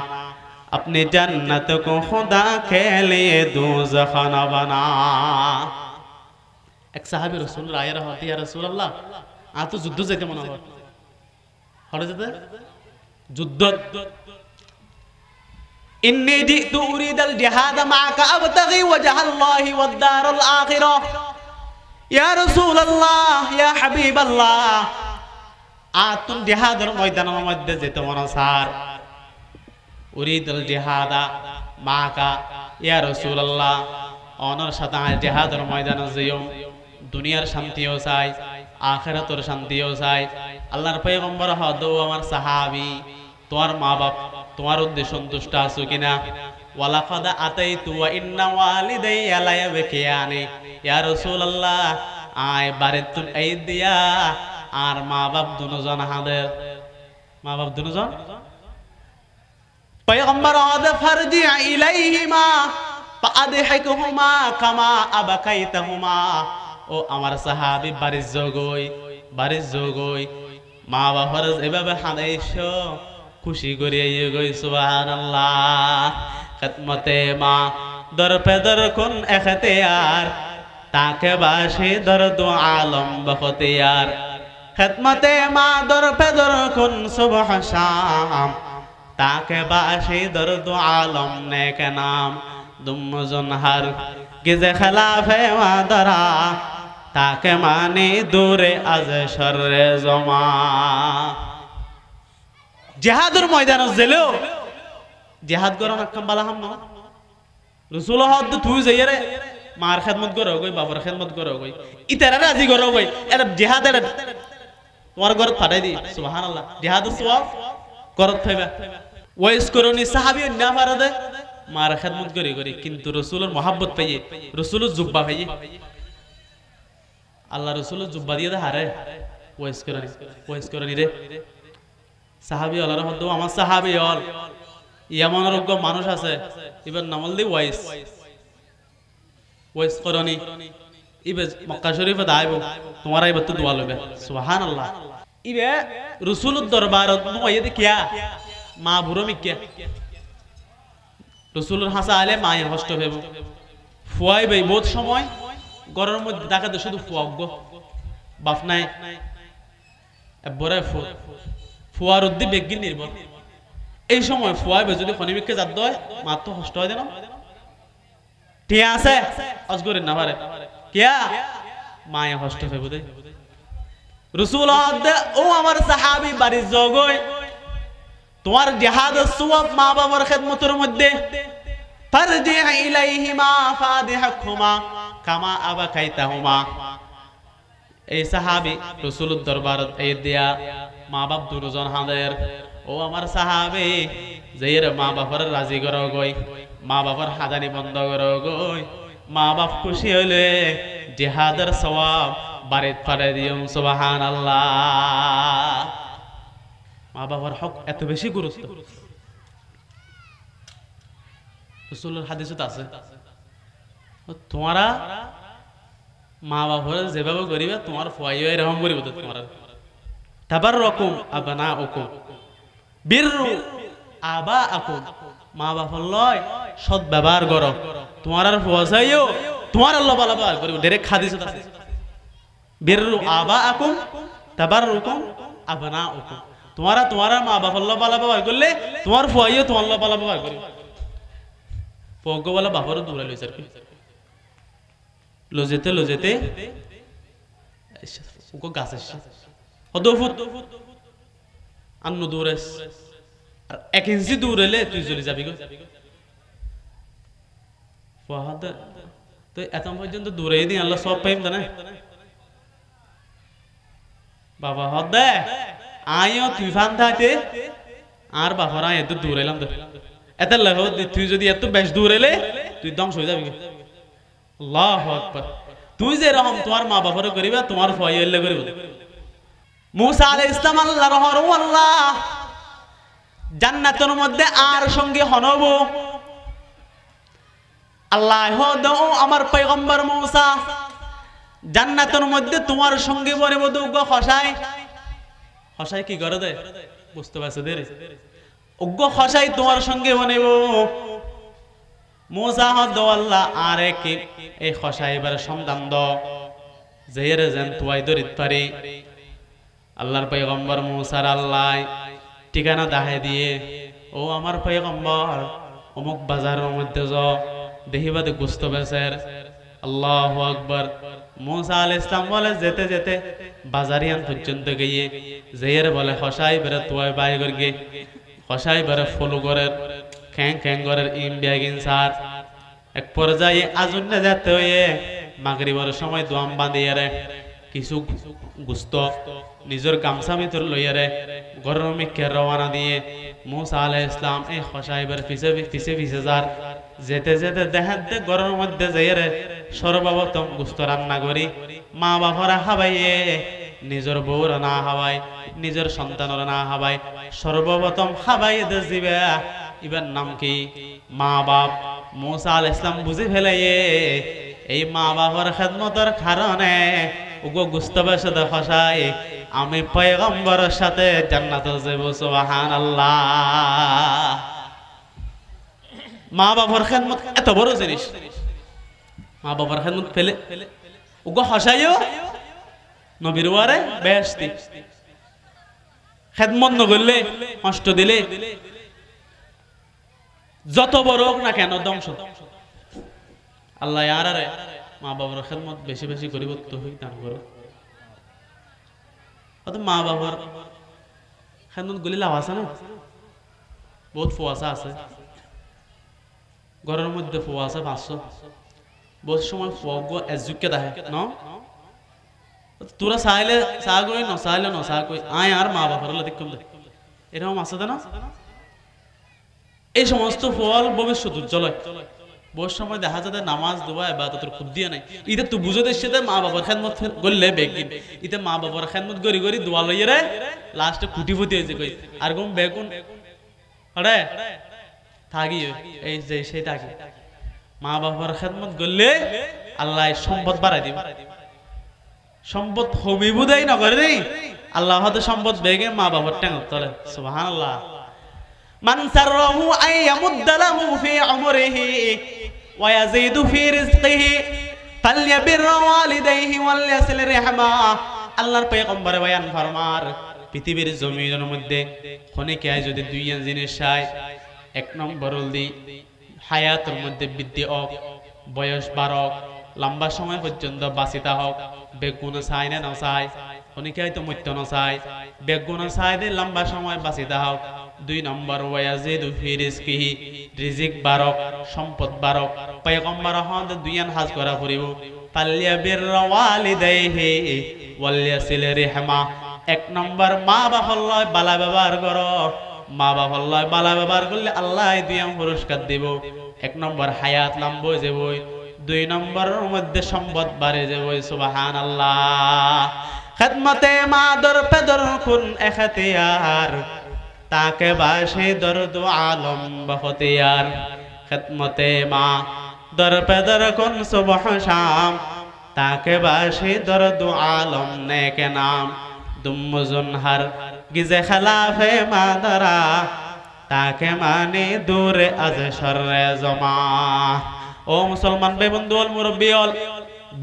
अपने जन्नत को खुदा के लिए दोज़ख न बना एक साहबी रसूल आया रहती है रसूल अल्लाह आ तो जुद्दो जेते मना हो হরে যেতে যুদ্ধ ইন্নী জিতু উরিদাল জিহাদ মাকা আবতাগি ওয়াজহাল্লাহি ওয়াদ দারুল আখিরাহ ইয়া রাসূলুল্লাহ ইয়া হাবিবাল্লাহ আতুম জিহাদের ময়দানের মধ্যে যেতে মন সার উরিদাল জিহাদা মাকা ইয়া রাসূলুল্লাহ অনর সাথে জিহাদের ময়দানে যাইও দুনিয়ার শান্তিও চাই আখিরাতের শান্তিও চাই আল্লাহর পয়গম্বর হদো আমার সাহাবী তোমার মা বাপ তোমার উদ্দেশ্য সন্তুষ্ট আছো কিনা ওয়ালাকাদ আতাইতু ওয়া ইন্না ওয়ালিদাইয়া লা ইয়াবকিয়ানি ইয়া রাসূলুল্লাহ আয় বারেতুন আইদিয়া আর মা বাপ দুজন হাদের মা বাপ দুজন পয়গম্বর হদে ফারজি ইলাইহিমা ফাআদহিকুহুমা কামা আবাকাইতাহুমা ও আমার সাহাবী বারিশ জগই মা বাবার এভাবে হাদাইছো খুশি করে গই সুবহানাল্লাহ খিদমতে মা দর পে দর কোন ইখতিয়ার তাকে বাসি দর্দ আলম বখতিয়ার খিদমতে মা দর পে দর কোন সুবহ শাম তাকে বাসি দর্দ আলম নেক নাম দুমজন হর গিজে খেলাফে মা দরা তাকে মানি দূরে আজ শররে জমা জিহাদের ময়দান জেলেও জিহাদ করার কাম বালা হাম না রাসূল হদ তুই যাইরে মার খিদমত করো গই বাবার খিদমত করো গই ইতারা রাজি করো গই এর জিহাদের তোমার ঘর ফাটাই দি সুবহানাল্লাহ জিহাদের সওয়াব করত থাইবা ওয়াইস করনি সাহাবী না পারে মার খিদমত করি কিন্তু রাসূলের mohabbat পাইয়ে রাসূলের জুব্বা পাইয়ে আল্লাহ রাসূলের জুব্বা দিয়ে হারে ওয়াইস করনি রে সাহাবী আল্লাহর হদ আমার সাহাবী হল ইয়ামানের যোগ্য মানুষ আছে ইবেন নামল দি ওয়াইস করনি ইবে মক্কা শরীফে দাইব তোমার আইব তো দোয়া লবে সুবহানাল্লাহ ইবে রাসূলের দরবারত নুয়াইয়ে দে কিয়া মা বুড়ো মিকিয়া রাসূলের হাসা আলে মায়ে কষ্ট হইব ফুয়াই ভাই বহুত সময় ঘরের মধ্যে দেখাতে শুধু ফুয়াগ্য বাপ নাই এবরে ফুয়ার উদ্দি বেগিন নির্ভর এই সময় ফুয়াই ভাই যদি খনিমিককে জাত দয় মা তো কষ্ট হয় দেন ঠিক আছে অজগরের না পারে কিয়া মায়ে কষ্ট হইব দে রাসূল ও আমার সাহাবী বাড়ি জগই তোমার জিহাদের সওয়াব মা বাবার খিদমতের মধ্যে ফারজি ইলাইহিমা ফাদিহকুমা কামা আবাকাইতাহুমা এই সাহাবী রাসূলের দরবারত এই দিয়া মা বাপ দুজন হাদের ও আমার সাহাবী যাইর মা বাবার রাজি করো গই মা বাবার হাজানি বন্ধ করো গই মা বাপ খুশি হইলে জিহাদের সওয়াব বাড়িত পারে দিও সুবহানাল্লাহ মা বাবার হক এত বেশি গুরুত্ব রাসূলের হাদিসত আছে তোমারা মা বাবার যেভাবে করিবে তোমার ফুয়াইও এরকম করিব তোমার তাবাররকুম আবনাউকুম বিররু আবাআকুম মা বাবার লয় সৎ ব্যবহার করো তোমার আর ফুয়াইও তোমার আল্লাহ ভালো ব্যবহার করিব ডাইরেক্ট হাদিসত আছে বিররু আবাআকুম তাবাররকুম আবনাউকুম তোমারা মা বাপ আল্লাহ ভালো ব্যবহার করলে তোমার ফুয়াইও তোমার আল্লাহ ভালো ব্যবহার করিব ফুয়াগো বলা বাবারও দূরে লইছে আর কি লজেতে ওকে গাছ আসছে হদফুত আন্ন দূরেস আর 1 ইঞ্চি দূর হলে তুই চলে যাবি গো ফাহাদ তো এত পর্যন্ত দূরে দিন আল্লাহ সব পাইম জানে বাবা হদে আইও তুই ফান থাকতে আর বাবারা এত দূর এলাম তো এত লাগো তুই যদি এত বেশ দূর এলে তুই ধ্বংস হয়ে যাবি আল্লাহু আকবার তুই যে রকম তোমার মা বাবারে করিবা তোমার ফয় হইলে করিব মুসা আলাইহিস সালাম আল্লাহর রহম আল্লাহ জান্নাতের মধ্যে আর সঙ্গে হনব আল্লাহ দাও আমার পয়গম্বর মুসা জান্নাতের মধ্যে তোমার সঙ্গে বনে বদুগ খসাই কি করে দে বুঝতে পারছো দে উগ্র খসাই তোমার সঙ্গে বনেব মুসা হদ আল্লাহ আরে কি এই খসাইবার সন্ধান দ যেরে যেন তুই দরিত পারি আল্লাহর পয়গম্বর মুসার আল্লাহ ঠিকানা দেখায় দিয়ে, ও আমার পয়গম্বর অমুক বাজারের মধ্যে যাও, দেহিবাদে গুস্ত বেচের। আল্লাহু আকবার। মুসা আলাইহিস সালাম বলে যেতে যেতে বাজারিয়ান পর্যন্ত গিয়ে যেয়ের বলে হসাই বেরে তোয় বাই করগে, হসাই বেরে ফলো করের খ্যাং খ্যাং করের ইম ব্যাগিন সার। এক পর্যায়ে আজুন্নে যেতে হয়ে মাগরিবের সময় দোয়াম বাঁধিয়ে রে কিছু গুস্ত নিজের গামছা ভিতর লইয়া রে ঘরের মিকে রওনা দিয়ে মুসা আলাইহিস সালাম এই হসাইবের পিছে পিছে পিছে যার। যেতে যেতে দেখেন ঘরের মধ্যে যাইয়ে রে সর্বপ্রথম গুস্ত রান্না করি মা বাবারা খাবাইয়ে, নিজের বউর না খাওয়াই, নিজের সন্তানের না খাওয়াই, সর্বপ্রথম খাবাই দিবে। ইবার নাম কি? মা বাপ। মুসা আলাইহিস সালাম বুঝে ফেলাইয়ে এই মা বাবার খেদমতের কারণে ওগো গুস্ত বেশে ফসাই আমি পয়গম্বরের সাথে জান্নাতে যাব। সুবহানাল্লাহ। মা বাবার খেদমত এত বড় জিনিস। মা বাবার খেদমত ফেলে ওগো হসাইও নবীর ওয়ারে বেহেশতি। খেদমত ন করলে, কষ্ট দিলে যত বড় হোক না কেন ধ্বংস। আল্লাহ আরে মা বাবার খেদমত বেশি বেশি করিব তৌফিক দান করো। অত মা বাবার খেদমত গুলি লাভ আছে না? বহুত ফুয়াশা আছে ঘরের মধ্যে, ফুয়া আছে 500। বহুত সময় ফুয়া এজুকে দেখে ন, তোরা চাইলে চা কই ন চাইলে ন চা কই আয় আর মা বাবার দেখুন এরকম আছে না? এই সমস্ত ফল ভবিষ্যৎ উজ্জ্বল হয়। বহু সময় দেখা যায় নামাজ দোয়া ইবাদতের খুব দিয়ে নাই। ইতে তো বুঝো দেশে মা বাবার খেদমত করলে বেগিন, ইতে মা বাবার খেদমত গড়ি গড়ি দোয়া লইয়ে রে লাস্টে কুটিপতি হয়েছে কই আর কোন বেগুন আরে থাকি এই যে সেই থাকি। মা বাবার খেদমত করলে আল্লাহ সম্পদ বাড়াই দিব। সম্পদ হবি বুঝাই না করে রে আল্লাহ হয়তো সম্পদ বেগে মা বাবার টেঙ্গত তলে। সুবহানাল্লাহ। মান সাররাহু আন ইয়ামুদ্দা লাহু ফি উমরিহি ওয়া ইয়াজিদু ফি রিজকিহি ফালইয়াবির ওয়ালিদাইহি ওয়াল ইয়াসিল রাহমা। আল্লাহর পয়গম্বর বয়ান ফরমার পৃথিবীর জমিনের মধ্যে খনিকে যদি দুই জিনিস চাই, এক নম্বর হল হায়াতের মধ্যে বৃদ্ধি হোক, বয়স বাড়ক, লম্বা সময় পর্যন্ত বাঁচিতা হোক। বেগুন চাই না নচাই, খনিকে হয়তো মৃত্যু নচাই, বেগুন চাই দে লম্বা সময় বাঁচিতা হোক। 2 নম্বর ওয়াজিদু ফি রিজকিহি, রিজিক বাড়ক, সম্পদ বাড়ক। পয়গম্বর হদ দুইয়ান হাজ করা ফুরিব। ফালইয়াবির ওয়ালিদাইহি ওয়াল ইয়াসিল রাহমা। 1 নম্বর মা বাবার লয় বালা ব্যবহার করো। মা বাবার লয় বালা ব্যবহার করলে আল্লাহ দুইয়াম পুরস্কার দিব। 1 নম্বর হায়াত লম্বা হয়ে যাব, 2 নম্বরের মধ্যে সম্পদ বাড়ে যাব। সুবহানাল্লাহ। খেদমতে মা দর পেদর কুন এখতিয়ার, তাকে বাসে দর্দ আলম বখতিয়ার। খেদমতে মা দর পেদর কুন সুবহ শাম, তাকে বাসে দর্দ আলম নেকে নাম। দুম্মুজুন হর গিজে খেলাফে মাদরা, তাকে মানে দূরে আজ শর্রে জমা। ও মুসলমান ভাই বন্ধু অল মুরব্বী অল,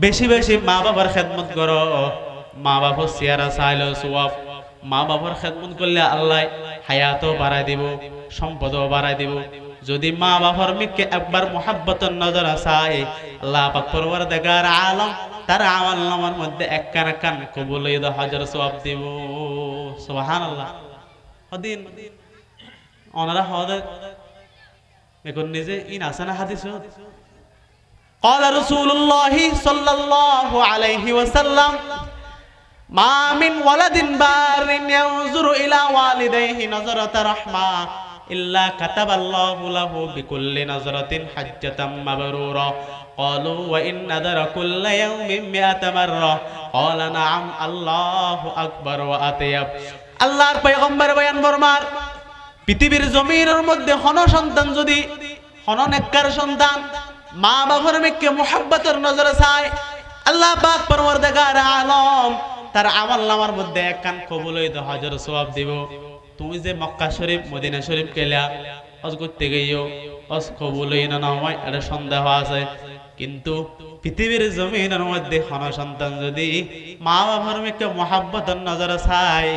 বেশি বেশি মা বাবার খেদমত করো। মা বাবার চেহারা চাইলো সওয়াব। মা বাবার খেদমত করলে আল্লাহ হায়াতও বাড়াই দিব, সম্পদও বাড়াই দিব। যদি মা বাবার মিকে একবার মুহাব্বতের নজর চাই, আল্লাহ পাক পরওয়ারদিগার আলম তার আমল নামার মধ্যে এক কান কান কবুল হইয়া হাজার সওয়াব দিব। সুবহানাল্লাহ। হদিন ওনারা হদে এখন নিজে ইন আছে না হাদিস। قال رسول الله صلى الله عليه وسلم ما من ولد بار ينظر الى والديه نظرة رحمة إلا كتب الله له بكل نظرة حجة مبرورة. قالوا وإن نذر كل يوم 100 مرة. قال نعم. الله أكبر وأطيب. আল্লাহর পয়গম্বর বয়ান ফরমার পৃথিবীর জমিনের মধ্যে হন সন্তান যদি হন নেককার সন্তান মা বাবার মেকে মুহাব্বতের নজরে চায়, আল্লাহ পাক পরওয়ারদিগার আলম তার আমল নামার মধ্যে এক কান কবুল হইতে হাজার সওয়াব দিব। তুমি যে মক্কা শরীফ মদিনা শরীফ গেলা হজ করতে গিয়েও হজ কবুল হই না হয় এটা সন্দেহ আছে। কিন্তু পৃথিবীর জমিনের মধ্যে কোন সন্তান যদি মা বাবার মেয়েকে মহাব্বতের নজরে চাই,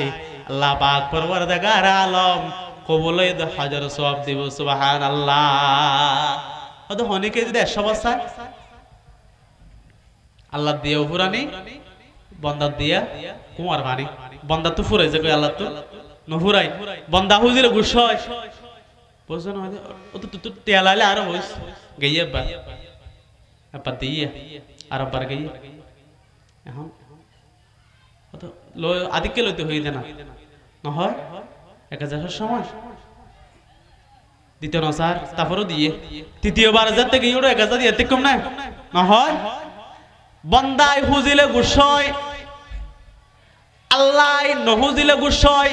আল্লাহ পাক পরওয়ারদিগার আলম কবুলে হাজার সওয়াব দিব। সুবহানাল্লাহ। হয়তো অনেকে যদি 100 বছর আল্লাহ দিয়ে ফুরানি, বন্দা দিয়া কুমার পানি, বন্দা তো ফুরাই যে আল্লাহ তো নফুরাই, বন্দা হুজিরে গুস হয় বুঝছো না? ও তো তেলাইলে আরো হইস গইয়া বা আপা দিয়া আর আবার গইয়া এখন অত আদিকে লইতে হই না নহয় 1000 সময় দ্বিতীয় না স্যার, তারপরও দিয়ে তৃতীয়বার যাতে গিয়ে 1000 দিয়ে কম না নহয়। বন্দাই হুজিলে গুসয়, আল্লাহ নহুজিলে গুসয়,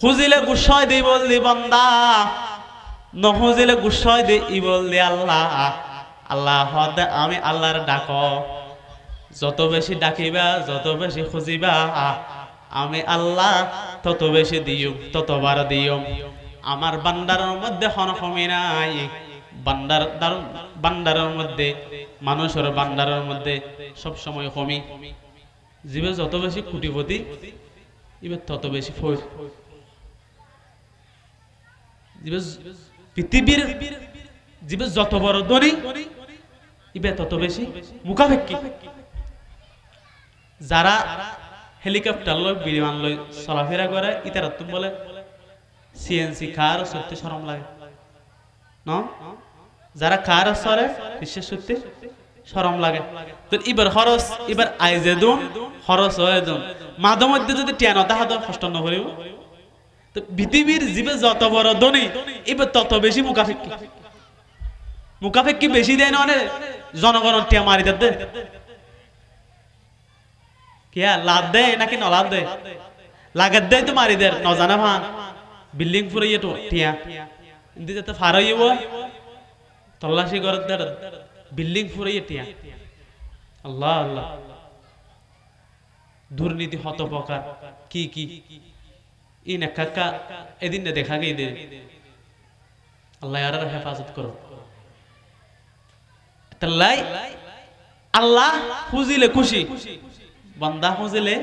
হুজিলে গুসয় দি বললি বন্দা, নহুজিলে গুসয় দি ই বললি আল্লাহ। আল্লাহ আমি আল্লাহর ডাক, যত বেশি ডাকিবা যত বেশি খুঁজিবা আমি আল্লাহ তত বেশি দিও, ততবার দিও। আমার বান্দারের মধ্যে কোনো কমি নাই, বান্দারের মধ্যে মানুষের বান্দারের মধ্যে সব সময় কমি। জীবে যত বেশি কোটিপতি এবার তত বেশি ফৌজ। পৃথিবীর জীবে যত বড় ধনী এবার তত বেশি মুখাপেক্ষী। যারা হেলিকপ্টার লয় বিমান লয় চলাফেরা করে ইতারা তুমি বলে সিএনসি কার সত্যি শরম লাগে না? যারা কার চলে বিশ্বের সত্যি শরম লাগে। তো এবার খরচ এবার আইজে দুন খরচ হয়ে দুন মাঝে মধ্যে যদি টিয়ানতা হাত কষ্ট নকরিব। তো পৃথিবীর জীবে যত বড় ধনী এবার তত বেশি মুখাপেক্ষী। মুখাপেক্ষী বেশি দেয় না জনগণের টিয়া মারি দে কিয়া লাভ দেয় নাকি ন লাভ দেয়? লাগাত দেয় তো মারি দেয় নজানা ভান বিল্ডিং ফুরাইয়ে তো টিয়া ইন্দি যাতে ফারাইব তল্লাশি করে বিল্ডিং ফুরাইয়ে টিয়া। আল্লাহ আল্লাহ, দুর্নীতি হত প্রকার কি কি ই নেকা এদিন দেখা গেই দে। আল্লাহ আর হেফাজত করো। তাল্লাই আল্লাহ খুঁজিলে খুশি, বান্দা খুঁজিলে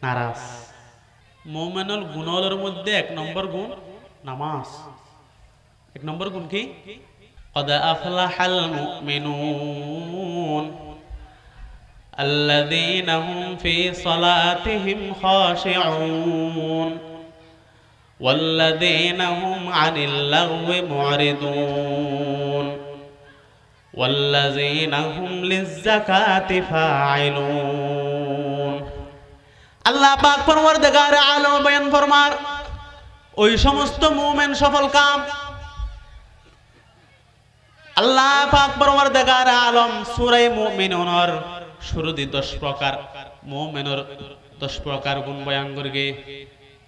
নারাজ। মুমিনুল গুণের মধ্যে 1 নম্বর গুণ নামাজ। 1 নম্বর গুণ কি? قد أفلح المؤمنون الذين هم في صلاتهم خاشعون والذين هم عن اللغو معرضون والذين هم للزكاة فاعلون। আল্লাহ পাক পরওয়ারদিগার আলম বয়ান ফরমার ওই সমস্ত মুমিন সফল কাম আল্লাহ পাক পরওয়ারদিগার আলম সূরা মুমিনুনের শুরুতে 10 প্রকার মুমিনের 10 প্রকার গুণ বয়ান করগে।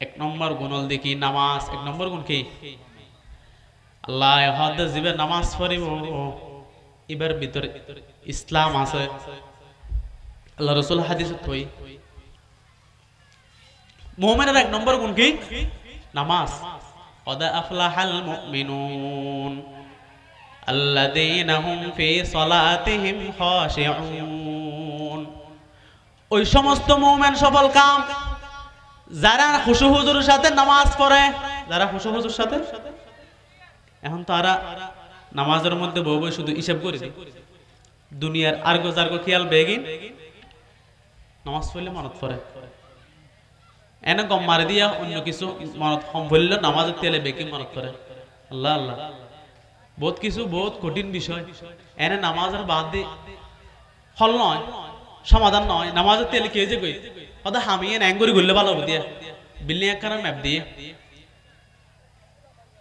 1 নম্বর গুণ হল দেখি নামাজ। 1 নম্বর গুণ কি? আল্লাহ হদ জিবে নামাজ পড়িব এবার ভিতরে ইসলাম আছে। আল্লাহ রাসূল হাদিসে কই মুমিনের 1 নম্বর গুণ কি? নামাজ। قد أفلح المؤمنون الذين هم في صلاتهم خاشعون। ওই সমস্ত মুমিন সফল কাম যারা খুশু হুজুরের সাথে নামাজ পড়ে, যারা খুশু হুজুর সাথে। এখন তারা নামাজের মধ্যে বউ বউ শুধু হিসাব করে দুনিয়ার আর্গো জার্গো খেয়াল বেগিন নামাজ পড়লে মনত পড়ে এনে গম মারি দিয়া অন্য কিছু মনত কম পড়লে নামাজের তেলে বেগি মনত পড়ে। আল্লাহ আল্লাহ, বহুত কিছু বহুত কঠিন বিষয় এনে নামাজের বাদ দিয়ে ফল নয়, সমাধান নয়। নামাজের তেলে কে যে কই হয়তো হামিয়ে ন্যাঙ্গুরি ঘুরলে ভালো হবে দিয়া বিল্ডিং এক ম্যাপ দিয়ে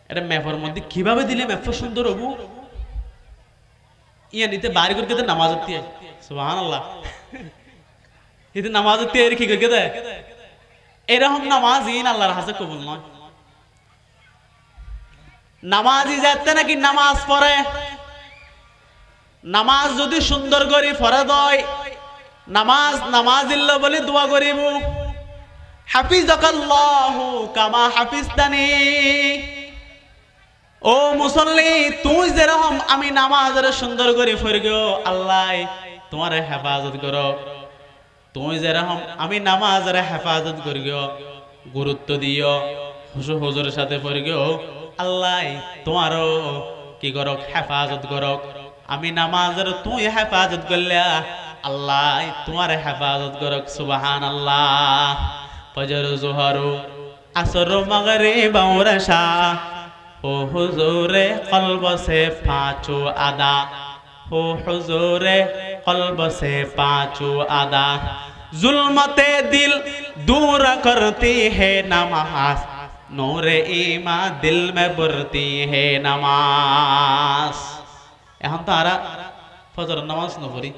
এটা ম্যাপের মধ্যে কিভাবে দিলে ম্যাপটা সুন্দর হবো ইয়া নিতে বাড়ি করে কেটে নামাজের দিয়ে সুবহানাল্লাহ এতে নামাজের দিয়ে কি করে দেয় এরকম নামাজ ইন আল্লাহর হাতে কবুল নয়। নামাজি যাতে নাকি নামাজ পড়ে, নামাজ যদি সুন্দর করে ফরজ হয় নামাজিল্লা বলে দোয়া করিব হাফিজাকাল্লাহু কামা হাফিজতানি। ও মুসল্লি তুই যেরকম আমি নামাজের সুন্দর করে পড়িও আল্লাহ তোমার হেফাজত করো, তুই যেরকম আমি নামাজের হেফাজত করিও, গুরুত্ব দিও, হুজুরের সাথে পড়িও আল্লাহ তোমারও কি করক হেফাজত করক। আমি নামাজের তুই হেফাজত করলে আল্লাহ তোমার হেফাজত করক। সুবহানাল্লাহ। ফজর জোহর আসর মাগরিব और इशा हो हुजूरे कल्ब से पांचों अदा, हो हुजूरे कल्ब से पांचों अदा, जुल्मते दिल दूर करती है नमाज, नूरे ईमान दिल में भरती है नमाज। এখন তো আরা ফজর নামাজ নপড়ি,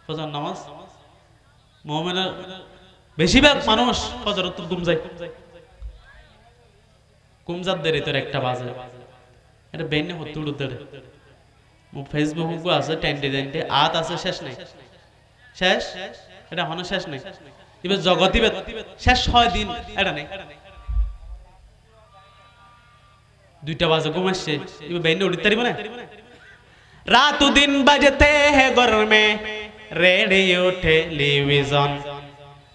ফজর নামাজ মুমিনের বেশিরভাগ মানুষ ফজর তো ঘুম যায়, কুমজাত দেরি তোর একটা বাজে এটা বেনে হতে উঠতে মু ফেসবুক আছে টেন্টে টেন্টে আত আছে শেষ নেই, শেষ এটা হনো শেষ নেই, এবার জগতি শেষ হয় দিন এটা নেই, দুইটা বাজে ঘুম আসছে এবার বেনে উঠতে পারিব না। रात दिन बजते हैं घर में रेडियो टेलीविजन,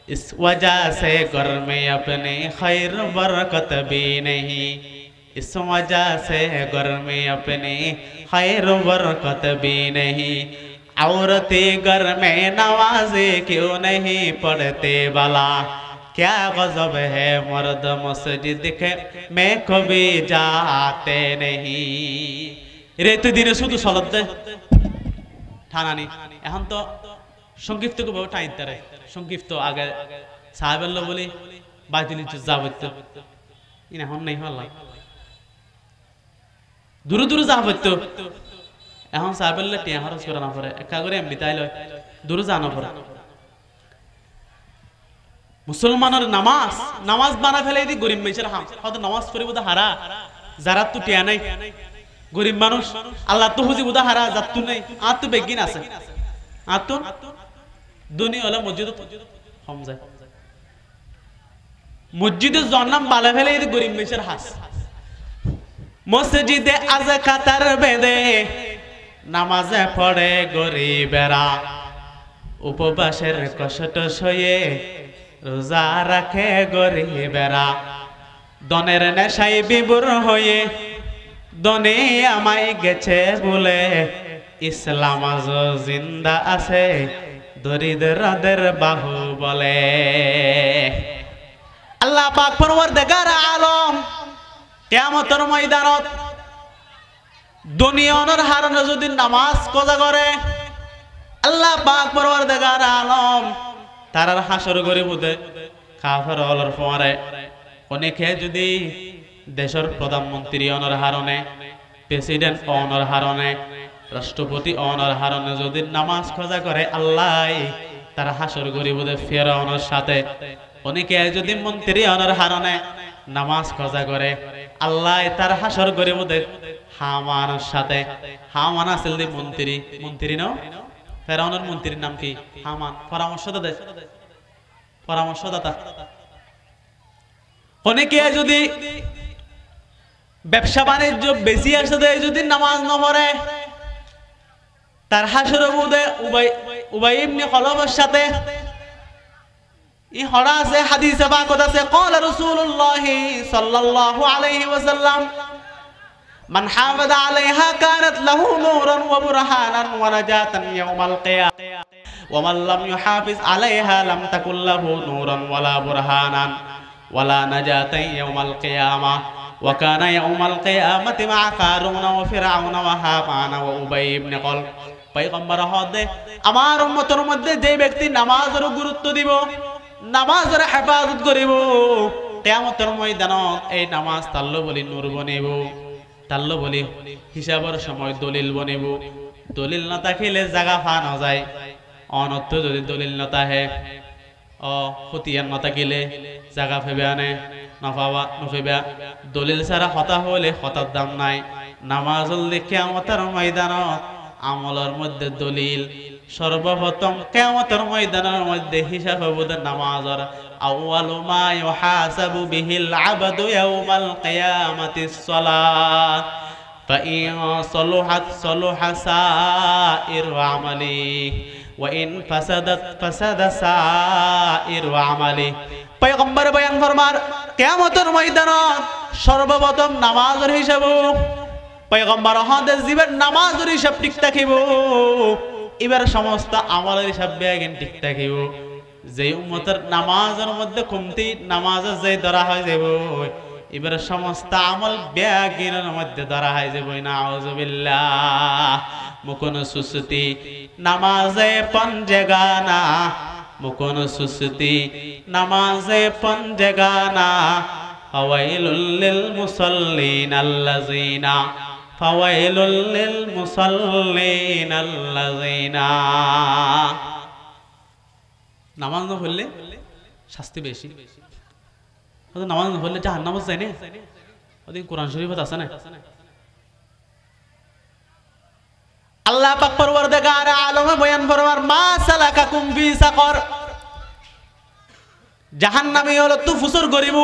इस वजह से घर में अपने खैर बरकत भी नहीं, इस वजह से घर में अपने खैर बरकत भी नहीं, औरतें घर में नमाज़े क्यों नहीं पढ़ते भला, क्या गज़ब है मर्द मस्जिद के में कभी जाते नहीं। রেতে দিনে শুধু সলাত দেয় ঠানানি। এখন তো সংক্ষিপ্ত ভাবে টাইতে রে সংক্ষিপ্ত আগে সাহেবেল্লা বলি বাইতুল যাবত এখন নেই হল্লা দূরে দূরে যাবত এখন সাহেবেল্লা টিয়া খরচ করা না পড়ে একা করে এমনি তাই লয় দূরে জানা পড়ে। মুসলমানের নামাজ নামাজ বানা ফেলে দি গরিব মেয়েছের হাম হয়তো নামাজ পড়িব তো হারা যারা তো টিয়া নাই গরিব মানুষ আল্লাহ তো হুজি বুদা হারা যাত্তু নেই আর তো বেগিন আছে আর তো দুনি হলো মসজিদ কম যায় মসজিদে জন্নাম বালা ফেলে এই গরিব মেয়ের হাস মসজিদে আজ কাতার বেঁধে নামাজে পড়ে গরিবেরা, উপবাসের কষ্ট সয়ে রোজা রাখে গরিবেরা, দনের নেশায় বিভোর হয়ে দনে আমায় গেছে বলে ইসলাম আজ জিন্দা আছে দরিদ্রদের বাহু বলে। আল্লাহ পাক পরওয়ারদিগার আলম কিয়ামতের ময়দানত দুনিয়ার হারনে যদি নামাজ কজা করে আল্লাহ পাক পরওয়ারদিগার আলম তারার হাসর গরিবুদে কাফের হলর পরে অনেকে যদি দেশের প্রধানমন্ত্রী অনর হারণে, প্রেসিডেন্ট অনর হারণে, রাষ্ট্রপতি অনর হারণে যদি নামাজ খোঁজা করে আল্লাহ তার হাসর গরিবদের ফেরাউনের সাথে, অনেকে যদি মন্ত্রী অনর হারণে নামাজ খোঁজা করে আল্লাহ তার হাসর গরিবদের হামানের সাথে। হামান আসল দি মন্ত্রী, মন্ত্রী নাও ফেরাউনের মন্ত্রীর নাম কি হামান, পরামর্শদাতা, পরামর্শদাতা। অনেকে যদি ব্যবসা বাণিজ্য বেশি আসে যদি নামাজ না পড়ে তার হাসর বুদে উবাই ইবনে খলফের সাথে ই হড়া আছে হাদিসে পাকত আছে ক্বালা রাসূলুল্লাহ সাল্লাল্লাহু আলাইহি ওয়াসাল্লাম মান হাফাযা আলাইহা কানাত লাহু নূরান ওয়া বুরহানান ওয়া নাজাতান ইয়াউমাল কিয়ামাহ ওয়া মান লাম ইউহাফিজ আলাইহা লাম তাকুল লাহু নূরান ওয়ালা বুরহানান ওয়ালা নাজাতান ইয়াউমাল কিয়ামাহ وكان يوم القيامة مع قارون وفرعون وهامان وأبي بن خلف। পয়গম্বর হদে আমার উম্মতের মধ্যে যে ব্যক্তি নামাজের গুরুত্ব দিব, নামাজের হেফাজত করিব, কিয়ামতের ময়দানত এই নামাজ তাল্লো বলি নূর বনিব, তাল্লো বলি হিসাবের সময় দলিল বনিব। দলিল না থাকিলে জায়গা ফা না যায়, অনর্থ যদি দলিল না থাকে খতিয়ান না থাকিলে জায়গা ফেবে আনে নফাবা নফেবা। দলিল ছাড়া হতা হলে হতার দাম নাই। নামাজুল কিয়ামতের ময়দানত আমলের মধ্যে দলিল সর্বপ্রথম কিয়ামতের ময়দানের মধ্যে হিসাব হবে নামাজের। আউয়ালু মা ইউহাসাবু বিহিল আবদু ইয়াউমাল কিয়ামাতিস সালাত। فإن صلحت صلح سائر عملي وإن فسدت فسد سائر عملي পয়গম্বর বয়ান ফরমার কিয়ামতের ময়দানত সর্বপ্রথম নামাজের হিসাব পয়গম্বর হাদিস দিবেন নামাজের হিসাব ঠিক থাকিব এবার সমস্ত আমলের হিসাব বেগেন ঠিক থাকিব যে উম্মতের নামাজের মধ্যে কমতি নামাজে যে ধরা হয় যাব এবার সমস্ত আমল বেগেনের মধ্যে ধরা হয় যাব নাউযুবিল্লাহ মুকুন সুসতি নামাজে পঞ্জগানা মুকুন সুসতি নামাজে পঞ্জগানা ফাওয়াইলুল লিল মুসাল্লিন আল্লাযিনা ফাওয়াইলুল লিল মুসাল্লিন আল্লাযিনা নামাজ না পড়লে শাস্তি বেশি নামাজ না পড়লে জাহান্নামে যায় না ওদিন কোরআন শরীফত আছে না আল্লাহ পাক পরওয়ারদিগার আলমে বয়ান ফরমার মা সালাকাকুম ফি সাকর জাহান্নামী হলো তু ফুসুর করিব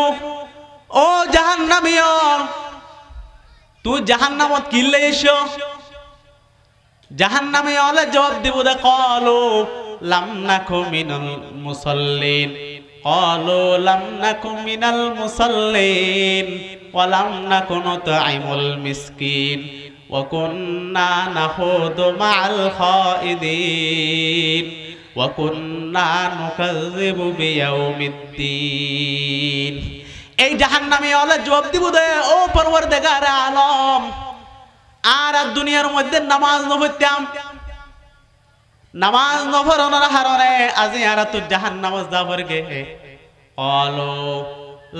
ও জাহান্নামী তুই জাহান্নামত কিল্লে এসো জাহান্নামী হলে জবাব দিব দে কলু লাম নাকু মিনাল মুসাল্লিন কলু লাম নাকু মিনাল মুসাল্লিন ওয়া লাম নাকু নুতঈমুল মিসকিন وكنا نخوض مع الخائضين وكنا نكذب بيوم الدين এই জাহান্নামী ওয়ালা জবাব দিব দে ও পরওয়ারদিগার আলম আর দুনিয়ার মধ্যে নামাজ না পড়তাম নামাজ না পড়ার কারণে আজি আর তো জাহান্নামে যাবরগে ক্বালু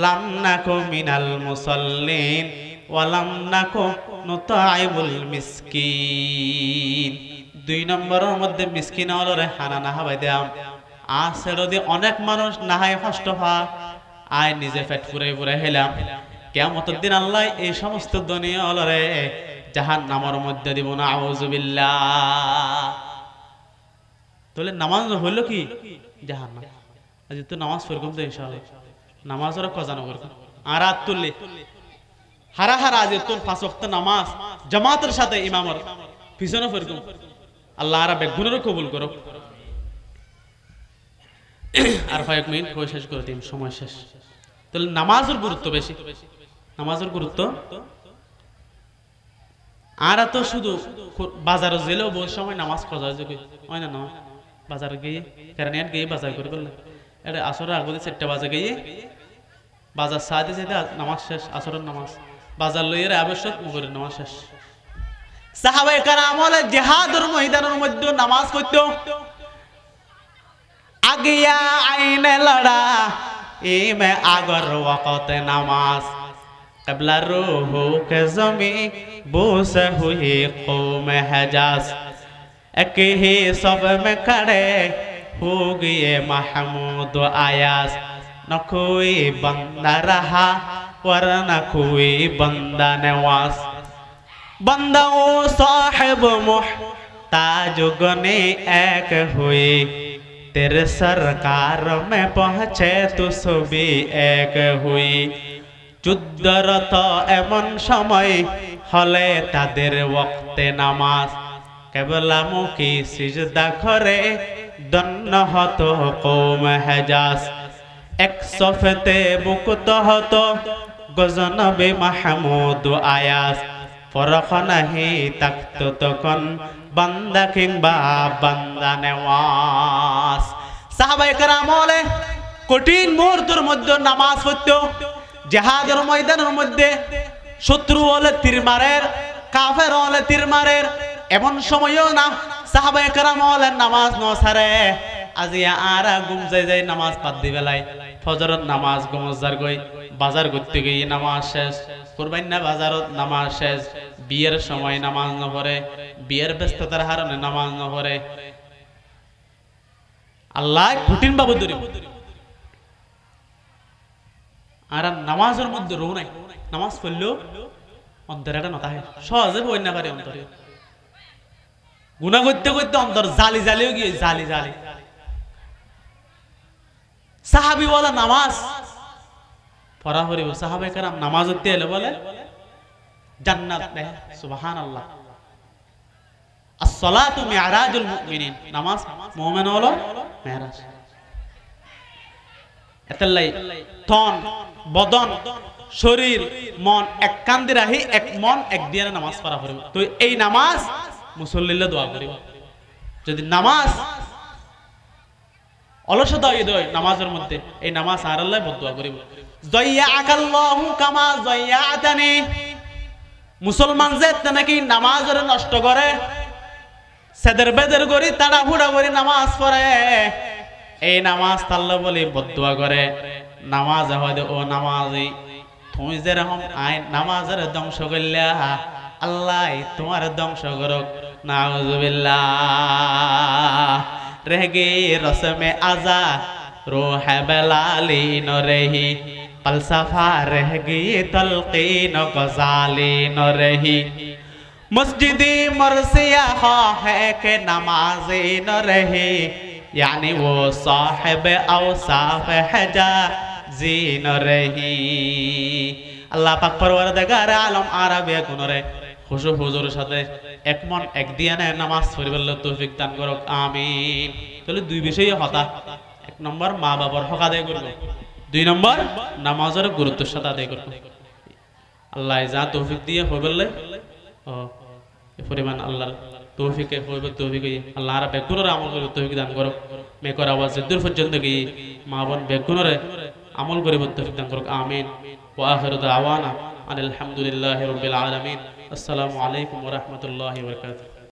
লাম নাকু মিনাল মুসাল্লিন ওয়ালাম নাকু নুতঈমুল মিসকিন দুই নম্বরের মধ্যে মিসকিন হলরে খানা না খাওয়াই দাম আছেড় দিয়ে অনেক মানুষ নাহাই কষ্ট হয় আয় নিজে পেট পুরাই পুরাই হেলাম কিয়ামতের দিন আল্লাহ এই সমস্ত দুনিয়া হলরে জাহান্নামের মধ্যে দিব না আউযুবিল্লাহ তাহলে নামাজ হলো কি জাহান্নাম আজ তো নামাজ পড়কম তো ইনশাআল্লাহ নামাজের কজানো করকম আর রাত তুললে হারা হারা আজ তোর 5 ওয়াক্ত নামাজ জামাতের সাথে ইমামের পিছনে ফরকম আল্লাহ আর বেগুনের কবুল করো আর কয়েক মিনিট কই শেষ করে দিন সময় শেষ তাহলে নামাজের গুরুত্ব বেশি নামাজের গুরুত্ব আর তো শুধু বাজারে গেলেও বহু সময় নামাজ খোঁজা হয় না বাজারে গিয়ে কারণ গিয়ে বাজার করে করলে এটা আসরের আগে 4টা বাজে গিয়ে বাজার সাথে যেতে নামাজ শেষ আসরের নামাজ বাজার লইয়ের আবশ্যক মুগরের নামাজ শেষ সাহাবায়ে কেরাম আমলে জিহাদের ময়দানের মধ্যে নামাজ পড়তো আগিয়া আইনে লড়া ইমে আগর ওয়াকতে নামাজ क़िबला रूह के ज़मी बूसे हुई कौम हिजाज़ एक ही सब में खड़े हो गए महमूद आयास न कोई बंदा रहा वरना कोई बंदा नवाज बंदा ओ साहिब मुहताज गने एक हुए तेरे सरकार में पहुँचे तो सभी एक हुई যুদ্ধরত এমন সময় হলে তাদের ওয়াক্তে নামাজ কেবলামুখী সিজদা করে দন্ন হতো কওম হিজাজ এক সফেতে মুক্ত হতো গজনবে মাহমুদ আয়াস ফরক নাহি তাকতো তখন বান্দা কিংবা বান্দা নেওয়াজ সাহাবায়ে কেরাম বলে কঠিন মুহূর্তের মধ্যে নামাজ পড়তো জিহাদের ময়দানের মধ্যে শত্রু হলে তীর মারের কাফের হলে তীর মারের এমন সময়ও না সাহাবায়ে কেরাম হলে নামাজ ন ছাড়ে আজিয়া আর ঘুম যাই নামাজ বাদ দি বেলায় ফজরের নামাজ গমজার গই বাজার করতে গিয়ে নামাজ শেষ কুরবানি না বাজারত নামাজ শেষ বিয়ের সময় নামাজ ন পড়ে বিয়ের ব্যস্ততার কারণে নামাজ ন পড়ে আল্লাহ কঠিন বাবু ধরে আর নামাজের মধ্যে রো নাই নামাজ পড়লেও অন্তরটা নতা হয় সহজে বই না পারে অন্তরে গুনাহ করতে করতে অন্তর জালি জালিও গিয়ে জালি জালি সাহাবী বলে নামাজ পড়া হরিব সাহাবায়ে কেরাম নামাজ পড়তে এলে বলে জান্নাত দেয় সুবহানাল্লাহ as-salatu mi'rajul mu'minin নামাজ মুমিন হলো মেরাজ এতলাই তন বদন শরীর মন এক কান্দি রাহি এক মন এক দিয়ে নামাজ পড়া করিব তো এই নামাজ মুসল্লিলে দোয়া করিব যদি নামাজ অলসতা হই নামাজের মধ্যে এই নামাজ আর আল্লাহ বদদুয়া করিব যায়্যাকাল্লাহু কামা যায়্যাতানি মুসলমান যে নাকি নামাজের নষ্ট করে সেদের বেদের করি তাড়া হুড়া করে নামাজ পড়ে এই নামাজ আল্লাহ বলে বদদুয়া করে নামাজ হয় ও নামাজি তুমি যেরকম আইন নামাজের ধ্বংস করলা আল্লাহ তোমার ধ্বংস করুক নাউযুবিল্লাহ रहगे रस्म आजा रूह बलाली न रही फलसफा रह गई तलकीन गजाली न रही मस्जिदी मरसिया है के नमाजी न रही यानी वो साहिब औसाफ हजाजी न रही अल्लाह पाक परवरदिगार आलम आरबे गुनरे খুশু হুজুরের সাথে এক মন এক দিয়ানে নামাজ পড়িবার তৌফিক দান করুক আমিন তাহলে দুই বিষয়ে হতা এক নম্বর মা বাবার হক আদায় করব দুই নম্বর নামাজের গুরুত্বের সাথে আদায় করব আল্লাহ যা তৌফিক দিয়ে হইবলে ও এই পরিমাণ আল্লাহর তৌফিকে হইব তৌফিক আল্লাহ আর বেগুনের আমল করে তৌফিক দান করুক মেকর আওয়াজ দূর পর্যন্ত কি মা বোন বেগুনের আমল করিব তৌফিক দান করুক আমিন ওয়া আখিরু দাওয়ানা আলহামদুলিল্লাহি রাব্বিল আলামিন আসসালামু আলাইকুম ওয়া রাহমাতুল্লাহি ওয়া বারাকাতুহু